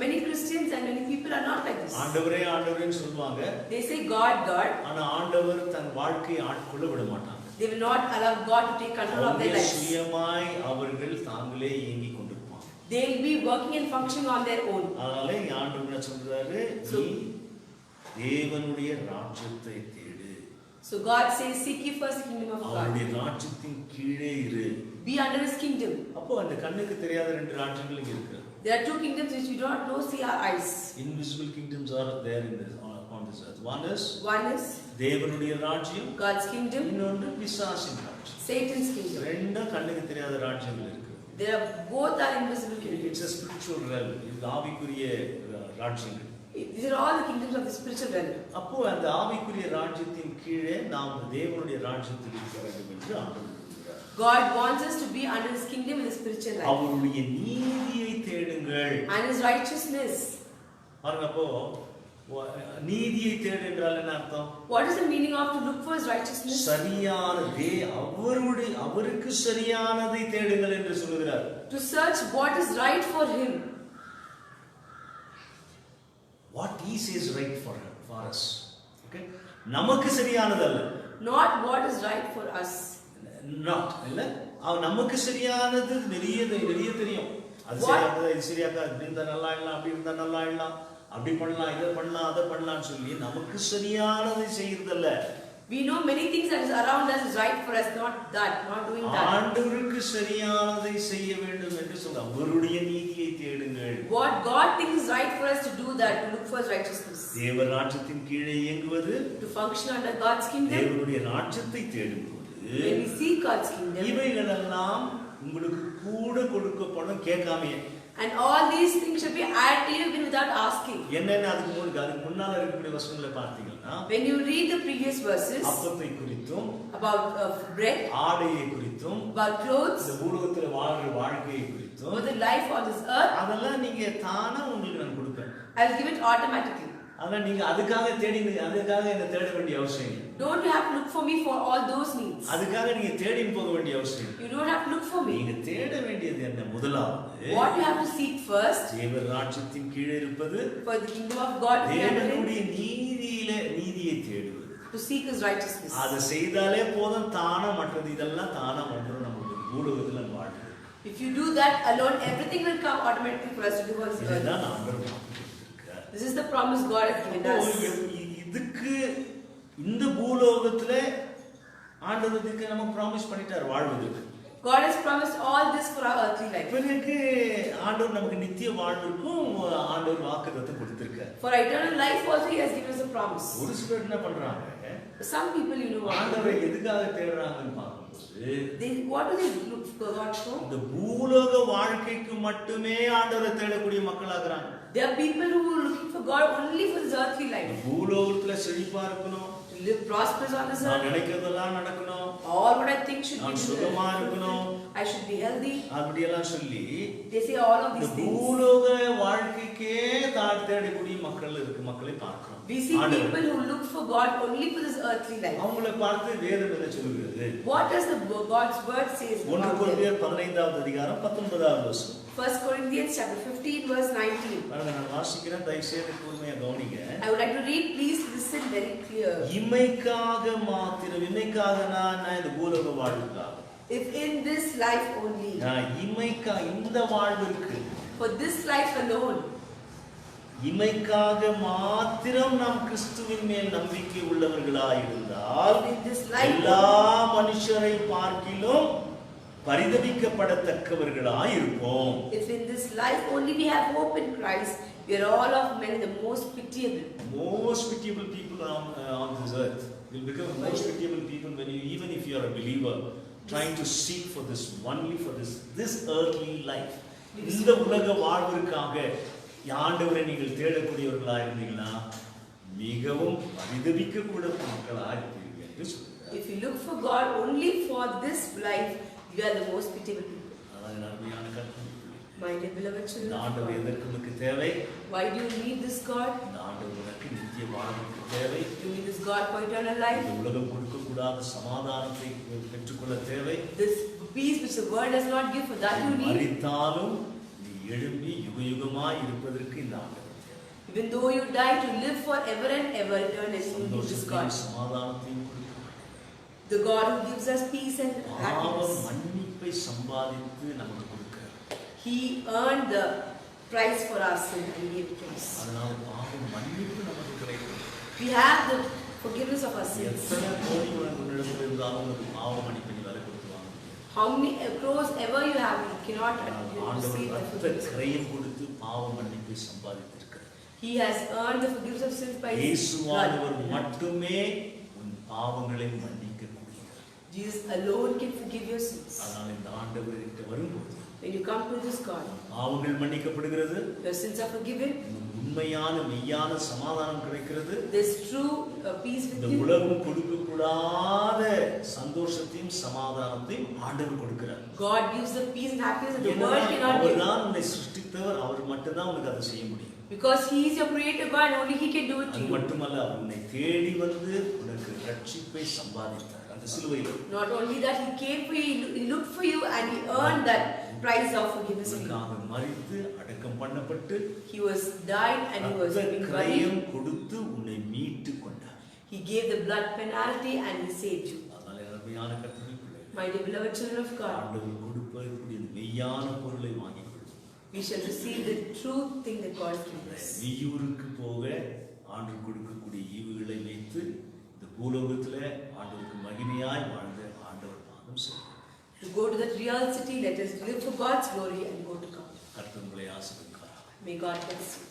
Many Christians and many people are not like this. ஆண்டவரே ஆண்டவரேன்னு சொல்லுவாங்க. They say God, God. ஆனா ஆண்டவர் தன் வாழ்க்கையை ஆட்கொள்ள விட மாட்டாங்க. They will not allow God to take control of their lives. சுயமாய் அவர்கள் தாங்களே இயங்கிக் கொண்டிருப்பாங்க. They will be working and functioning on their own. அதனால ஆண்டவர் என்ன சொல்றாரு? நீ தேவனுடைய ராஜ்யத்தை தேடு. So God says, seek ye first the kingdom of God. அவருடைய ராஜ்யத்தின் கீழே இரு. Be under his kingdom. அப்போ அந்த கண்ணுக்கு தெரியாத ரெண்டு ராஜ்யங்கள் இங்க இருக்கு. There are two kingdoms which we do not know, see our eyes. Invisible kingdoms are there in this on this earth. One is தேவனுடைய ராஜ்யம், God's kingdom, இன்னொன்று பிசாசின் ராஜ்யம். Satan's kingdom. ரெண்டும் கண்ணுக்கு தெரியாத ராஜ்யங்கள் இருக்கு. There are both are invisible kingdoms. It's a spiritual realm. இது ஆவிக்குரிய ராஜ்யங்கள். These are all the kingdoms of the spiritual realm. அப்போ அந்த ஆவிக்குரிய ராஜ்யத்தின் கீழே நாம் தேவனுடைய ராஜ்யத்தில் இருக்க வேண்டும் என்று ஆண்டவர் விரும்புகிறார். God wants us to be under his kingdom in the spiritual life. அவருடைய நீதியை தேடுங்கள். And his righteousness. பாருங்க, அப்போ நீதியை தேடு என்றால் என்ன அர்த்தம்? What is the meaning of to look for his righteousness? சரியானதே அவருக்கு சரியானதை தேடுங்கள் என்று சொல்லுகிறார். To search what is right for him. What he says right for us. Okay? நமக்கு சரியானது அல்ல. Not what is right for us. Not இல்ல. நமக்கு சரியானது நிறைய தெரியும். அது சரியானது, இது சரியானது, இப்படி இருந்தா நல்லா இல்லலாம், அப்படி இருந்தா நல்லா இல்லலாம், அப்படி பண்ணலாம், இதை பண்ணலாம், அதை பண்ணலாம்னு சொல்லி நமக்கு சரியானதை செய்யறதல்ல. We know many things that is around us is right for us, not doing that. ஆண்டவருக்கு சரியானதை செய்ய வேண்டும் என்று சொல்ல அவருடைய நீதியை தேடுங்கள். What God thinks is right for us to do that, to look for his righteousness. தேவ ராஜ்யத்தின் கீழே இயங்குவது, To function under God's kingdom. தேவனுடைய ராஜ்யத்தை தேடும்போது When we seek God's kingdom. இவைகளெல்லாம் உங்களுக்கு கூட கொடுக்கப்படும் கேட்காமையே. And all these things should be added to you even without asking. என்னென்ன அதுக்கு முன்னால இருக்கக்கூடிய வசனங்களை பார்த்தீங்கன்னா, When you read the previous verses அப்பத்தை குறித்தும், about bread, ஆடையை குறித்தும், about clothes, இந்த பூலோகத்துல வாழ்ற வாழ்க்கையை குறித்தும், about the life on this earth, அதெல்லாம் நீங்க தானா உங்களுக்கு நான் கொடுப்பேன். I will give it automatically. ஆனா நீங்க அதுக்காக என்ன தேட வேண்டிய அவசியம் இல்லை. Don't you have to look for me for all those needs. அதுக்காக நீங்க தேடின்னு போக வேண்டிய அவசியம் இல்லை. You don't have to look for me. நீங்க தேட வேண்டியது என்ன? முதலாவது, What you have to seek first, தேவ ராஜ்யத்தின் கீழே இருப்பது, for the kingdom of God to be under him, தேவனுடைய நீதியை தேடுவது. to seek his righteousness. அதை செய்தாலே போதும், தானா மற்றது இதெல்லாம் தானா வந்துடும். நம்மளுடைய பூலோகத்துல வாழ்றது. If you do that alone, everything will come automatically for us to do on this earth. இதுதான் ஆண்டவர் வாக்குறுதியிருக்கிறார். This is the promise God has given us. இதுக்கு இந்த பூலோகத்துல ஆண்டவருக்கு நம்ம ப்ராமிஸ் பண்ணிட்டார் வாழ்வதற்கு. God has promised all this for our earthly life. பிறகு ஆண்டவர் நமக்கு நித்திய வாழ்வுக்கும் ஆண்டவர் வாக்குத்தத்தம் கொடுத்திருக்கார். For eternal life also he has given us a promise. ஒரு சிலர் என்ன பண்றாங்க? Some people, you know, ஆண்டவரை எதுக்காக தேடுறாங்கன்னு பார்க்கும்போது, what do they look for God for? இந்த பூலோக வாழ்க்கைக்கு மட்டுமே ஆண்டவரை தேடக்கூடிய மக்களாகிறாங்க. There are people who are looking for God only for this earthly life. பூலோகத்துல செழிப்பா இருக்கணும், To live prosperous on this நான் earth. நினைக்கிறதெல்லாம் நடக்கணும், All what I think should நான் be சுகமா இருக்கணும், I should be healthy. அப்படியெல்லாம் சொல்லி They say all of இந்த these things. பூலோக வாழ்க்கைக்கே தேடக்கூடிய மக்களை பார்க்கிறோம். We see people who look for God only for this earthly life. அவங்களை பார்த்து வேதம் என்ன சொல்கிறது? What does God's word says 1 about them? கொரிந்தியர் 15வது அதிகாரம் 19வது வசனம். 1 Corinthians chapter 15 verse 19. நான் வாசிக்கிறேன், தயவு செய்து கூர்மையா கவனிங்க. I would like to read, please listen very clear. இமைக்காக நான் இந்த பூலோக வாழ்வுக்காக, If in this life only, இந்த வாழ்விற்கு, for this life alone, இமைக்காக மாத்திரம் நாம் கிறிஸ்துவின் மேல் நம்பிக்கை உள்ளவர்களாயிருந்தால் in this life, எல்லா மனுஷரை பார்க்கிலும் பரிதபிக்கப்படத்தக்கவர்களாய் இருப்போம். If in this life only we have hope in Christ, we are all of men the most pitiable. Most pitiable people on this earth will become most pitiable people when you, even if you are a believer, trying to seek for this only for this earthly life. இந்த உலக வாழ்விற்காக ஆண்டவரை நீங்கள் தேடக்கூடியவர்களாக இருந்தீங்கன்னா மிகவும் பரிதபிக்கக்கூடிய மக்களாக இருப்பீர்கள் என்று சொல்கிறார். If you look for God only for this life, you are the most pitiable people. அதான் அருமையான கருத்து. My dear beloved children, இந்த ஆண்டவர் எதற்கு உனக்கு தேவை? why do you need this God? இந்த ஆண்டவர் உனக்கு நித்திய வாழ்வுக்கு தேவை. You need this God for eternal life. இந்த உலகம் கொடுக்கக்கூடாத சமாதானத்தை பெற்றுக்கொள்ள தேவை. This peace which the world does not give, for that you need. மரித்தாலும் நீ எழும்பி யுகயுகமாய் இருப்பதற்கு இந்த ஆண்டவர் தேவை. Even though you die, to live forever and ever eternally, you need this God. சமாதானத்தையும் The God who gives us peace and happiness. மன்னிப்பை சம்பாதித்து நமக்கு கொடுக்கிறார். He earned the price for our sin and gave it to us. அதனால பாவம் மன்னிப்பு நமக்கு கிடைக்கும். We have the forgiveness of our sins. எத்தனை கோடி உன்னிடத்தில் இருந்தாலும் உனக்கு பாவ மன்னிப்பை நீ வர கொடுத்துவாங்க. How many crores ever you have, you cannot receive the ஆண்டவர் forgiveness. கிரயம் கொடுத்து பாவ மன்னிப்பை சம்பாதித்திருக்கிறார். He has earned the forgiveness of sins by His இயேசுவானவர் blood. மட்டுமே உன் பாவங்களை மன்னிக்க கூடியவர். Jesus alone can forgive your sins. அதனால இந்த ஆண்டவர்கிட்ட வரும்போது When you come to this God, பாவங்கள் மன்னிக்கப்படுகிறது. your sins are forgiven. உண்மையான மெய்யான சமாதானம் கிடைக்கிறது. There's true peace with இந்த you. உலகம் கொடுக்கக்கூடாத சந்தோஷத்தையும் சமாதானத்தையும் ஆண்டவர் கொடுக்கிறார். God gives the peace and happiness that the world cannot give. அவர்தான் உன்னை சிருஷ்டித்தவர். அவர் மட்டும்தான் உனக்கு அதை செய்ய முடியும். Because He is your creator God, only He can do it to அது you. மட்டுமல்ல, அவர் உன்னை தேடி வந்து உனக்கு ரட்சிப்பை சம்பாதித்தார் அந்த சிலுவையில். Not only that, He came for you, He looked for you, and He earned that price of forgiveness for you. உனக்காக மரித்து அடக்கம் பண்ணப்பட்டு He was died and He was being கிரயம் buried. கொடுத்து உன்னை மீட்டு கொண்டார். He gave the blood penalty and He saved you. அதனால அருமையான கர்த்தருடைய பிள்ளைகளே, My dear beloved children of God, ஆண்டவர் கொடுப்பதற்குரிய மெய்யான பொருளை வாங்கிக் கொள்ளும். we shall receive the true thing that God gives us. மெய்யூருக்கு போக ஆண்டு கொடுக்கக்கூடிய ஈவுகளை வைத்து இந்த பூலோகத்தில் ஆண்டவருக்கு மகிமையாய் வாழ்ந்த ஆண்டவர் பாதம் செய்யும். To go to that real city, let us live for God's glory and go to God. கர்த்தர் உங்களை ஆசீர்வதிப்பார். May God bless you.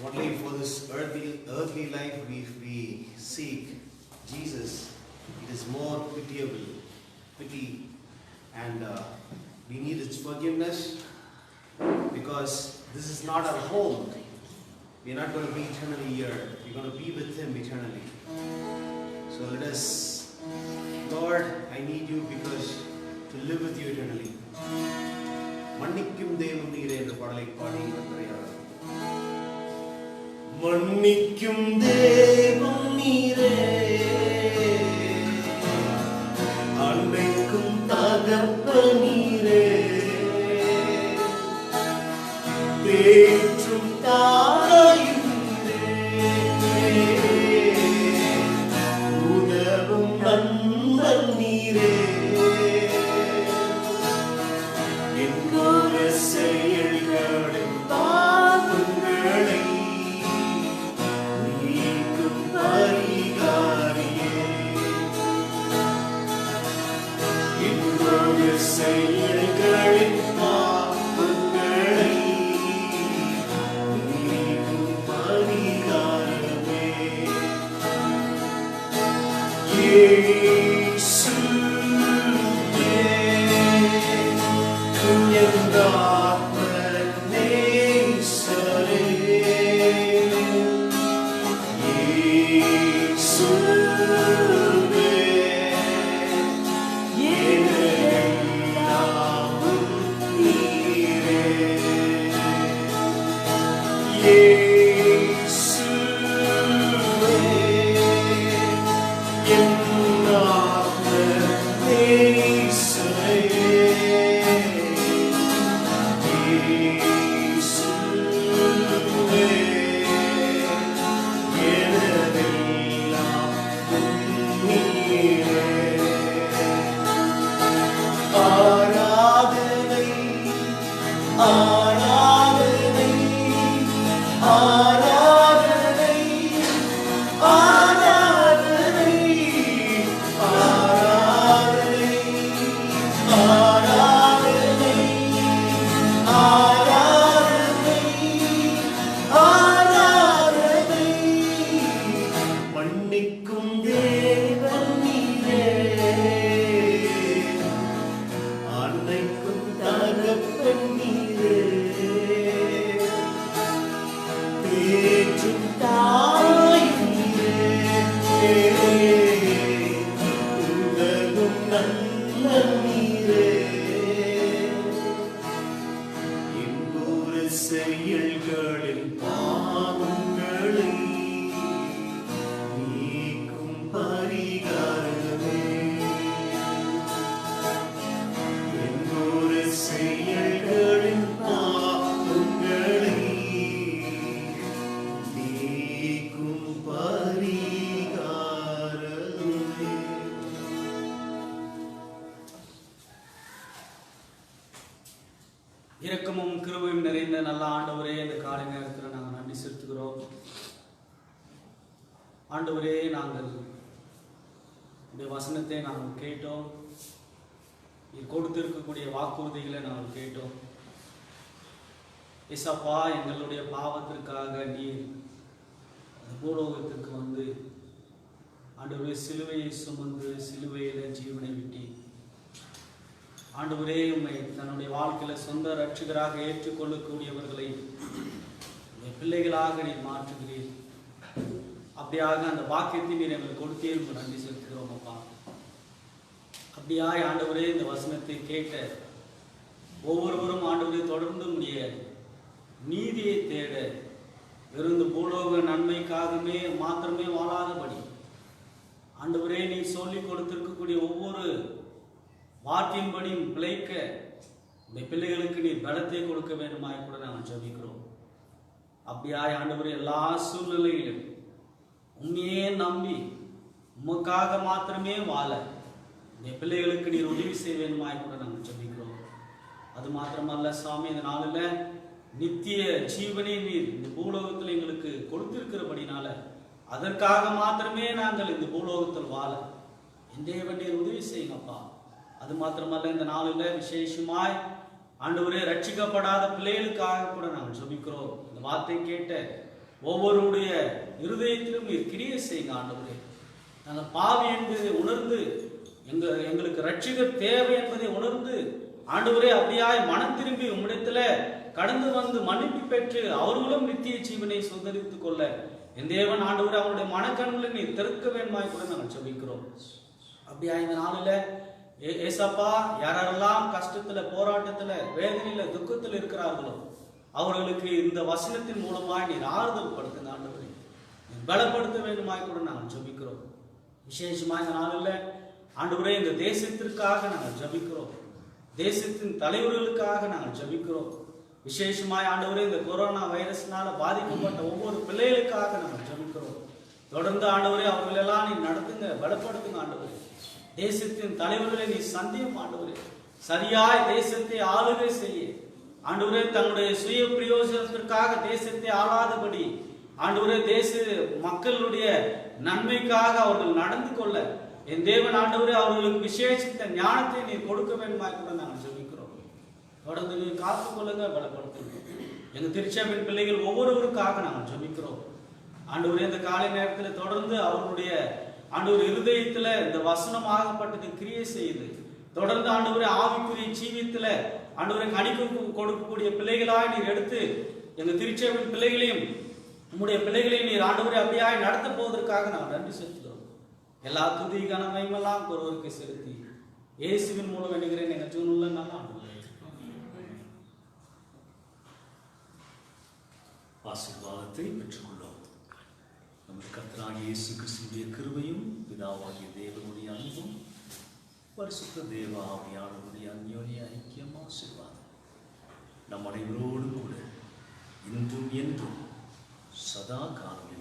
Only for this earthly life we seek Jesus. It is more pity, and we need His forgiveness, because this is not our home. We are not going to be eternally here. We are going to be with Him eternally. So let us, Lord, I need you because to live with you eternally. மன்னிக்கும் தேவன் நீரே என்ற பாடலை பாடி வந்தரையாளர். மன்னிக்கும் தேவன் நீரே, அன்னைக்கும் தகப்பன் நீரே, தேற்றும் தாயும் நீரே, உதவும் நண்பன் நீரே, என்னோட செயல்களின் பாவங்களை நீக்கும் பரிகாரியே, என்னோட செயல்களின் பாவங்களை நீக்கும் பரிகாரமே. இயேசுவே, என் ஆத்ம நேசரே, இயேசுவே, என்னெல்லாமும் நீரே. இயேசுவே, என் உலகும் நல்ல நீரே என்பூர செயல்களில் பாவங்களை நீக்கும் பரிகாரமே என்பூர செயல்களில் பாவங்களை நீக்கும் பரிகாரமே. இரக்கமும் கிருபையும் நிறைந்த நல்ல ஆண்டவரே, இந்த காலை நேரத்தில் நாங்கள் நன்றி செலுத்துகிறோம். ஆண்டவரே, நாங்கள் இந்த வசனத்தை நாங்கள் கேட்டோம். நீர் கொடுத்திருக்கக்கூடிய வாக்குறுதிகளை நாங்கள் கேட்டோம். ஏசப்பா, எங்களுடைய பாவத்திற்காக நீர் அந்த பூலோகத்திற்கு வந்து ஆண்டவரே சிலுவையை சுமந்து சிலுவையில் ஜீவனை விட்டி ஆண்டவரே உம்மை தன்னுடைய வாழ்க்கையில சொந்த ரட்சகராக ஏற்றுக்கொள்ளக்கூடியவர்களை பிள்ளைகளாக நீர் மாற்றுகிறீர். அப்படியாக அந்த பாக்கியத்தை நீர் எங்களுக்கு கொடுத்தீர். நன்றி செலுத்துகிறோம் அப்பா. அப்படியாய் ஆண்டவரே, இந்த வசனத்தை கேட்ட ஒவ்வொருவரும் ஆண்டவரே தொடர்ந்து முடிய நீதியை தேட வெறும் பூலோக நன்மைக்காகவே மாத்திரமே வாழாதபடி ஆண்டவரே நீர் சொல்லி கொடுத்திருக்கக்கூடிய ஒவ்வொரு வார்த்தையின்படியும் பிழைக்க இந்த பிள்ளைகளுக்கு நீர் பலத்தை கொடுக்க வேண்டுமாய் கூட நாங்கள் ஜெபிக்கிறோம். அப்படியாய் ஆண்டவரே, எல்லா சூழ்நிலையிலும் உண்மையே நம்பி உமக்காக மாத்திரமே வாழ இந்த பிள்ளைகளுக்கு நீர் உதவி செய்ய வேண்டுமாய் கூட நாங்கள் ஜெபிக்கிறோம். அது மாத்திரமல்ல சுவாமி, இந்த நாளில் நித்திய ஜீவனை நீர் இந்த பூலோகத்தில் எங்களுக்கு கொடுத்திருக்கிறபடினால அதற்காக மாத்திரமே நாங்கள் இந்த பூலோகத்தில் வாழ என் தேவன் நீர் உதவி செய்யுங்கப்பா. அது மாத்திரமல்ல, இந்த நாளில் விசேஷமாய் ஆண்டவரே ரட்சிக்கப்படாத பிள்ளைகளுக்காக கூட நாங்கள் ஜெபிக்கிறோம். இந்த வார்த்தை கேட்ட ஒவ்வொருடைய இருதயத்திலும் நீர் கிரியை செய்யுங்க ஆண்டவரே. நாங்கள் பாவி என்பதை உணர்ந்து எங்களுக்கு ரட்சிகர் தேவை என்பதை உணர்ந்து ஆண்டவரே அப்படியாய் மனம் திரும்பி உம்மிடத்துல கடந்து வந்து மன்னிப்பு பெற்று அவர்களும் நித்திய ஜீவனை சுதரித்துக் கொள்ள என் தேவன் ஆண்டவரே அவருடைய மனக்கண்களை நீர் திறக்க வேண்டுமாய் கூட நாங்கள் ஜெபிக்கிறோம். அப்படியா இந்த நாளில் ஏசப்பா, யாரெல்லாம் கஷ்டத்துல போராட்டத்துல வேதனையில துக்கத்தில் இருக்கிறார்களோ அவர்களுக்கு இந்த வசனத்தின் மூலமாய் நீர் ஆறுதல் படுத்துங்க ஆண்டவரே, பலப்படுத்த வேண்டுமாய் கூட நாங்கள் ஜெபிக்கிறோம். விசேஷமா இந்த நாளில் ஆண்டவரே இந்த தேசத்திற்காக நாங்கள் ஜெபிக்கிறோம். தேசத்தின் தலைவர்களுக்காக நாங்கள் ஜெபிக்கிறோம். விசேஷமாய் ஆண்டவரே இந்த கொரோனா வைரஸ்னால பாதிக்கப்பட்ட ஒவ்வொரு பிள்ளைகளுக்காக நாங்கள் ஜெபிக்கிறோம். தொடர்ந்து ஆண்டவரே அவர்களெல்லாம் நீ நடத்துங்க, பலப்படுத்துங்க ஆண்டவரே. தேசத்தின் தலைவர்களை நீ சந்தியும் ஆண்டவரே, சரியாய் தேசத்தை ஆளுகை செய்ய ஆண்டவரே, தங்களுடைய சுய பிரயோஜனத்திற்காக தேசத்தை ஆளாதபடி ஆண்டவரே தேச மக்களுடைய நன்மைக்காக அவர்கள் நடந்து கொள்ள என் தேவன் ஆண்டவரே அவர்களுக்கு விசேஷித்த ஞானத்தை நீ கொடுக்க வேண்டுமாய் கூட நாங்கள் ஜெபிக்கிறோம். தொடர்ந்து நீர் காத்துக்கொள்ளுங்க, பலப்படுத்துங்க. எங்க திருச்சபையின் பிள்ளைகள் ஒவ்வொருவருக்காக நாங்கள் ஜெபிக்கிறோம் ஆண்டவரே. இந்த காலை நேரத்தில் தொடர்ந்து அவர்களுடைய ஆண்டவர் இருதயத்துல இந்த வசனமாகப்பட்டது கிரியை செய்து தொடர்ந்து ஆண்டவரே ஆவிக்குரிய ஜீவியத்துல ஆண்டவரை கணிப்பு கொடுக்கக்கூடிய பிள்ளைகளாய் நீர் எடுத்து எங்க திருச்சபையின் பிள்ளைகளையும் உம்முடைய பிள்ளைகளையும் நீர் ஆண்டவரை அப்படியாய் நடத்த போவதற்காக நான் நன்றி செலுத்துகிறோம். எல்லா துதி கனமையுமெல்லாம் ஒருவருக்கு செலுத்தி இயேசுவின் மூலம் வேண்டுகிறேன் எங்கள் ஜீவனுள்ள நல்ல ஆண்டவரே. ஆசீர்வாதத்தை பெற்றுக்கொள்ளும். நமது கர்த்தராகிய இயேசு கிறிஸ்துவின் கிருபையும் பிதாவாகிய தேவனுடைய அன்பும் பரிசுத்த தேவ ஆவியானவருடைய அந்யோன்ய ஐக்கியம் ஆசீர்வாதம் நம் அனைவரோடும் கூட இன்றும் என்றும் சதா காலம்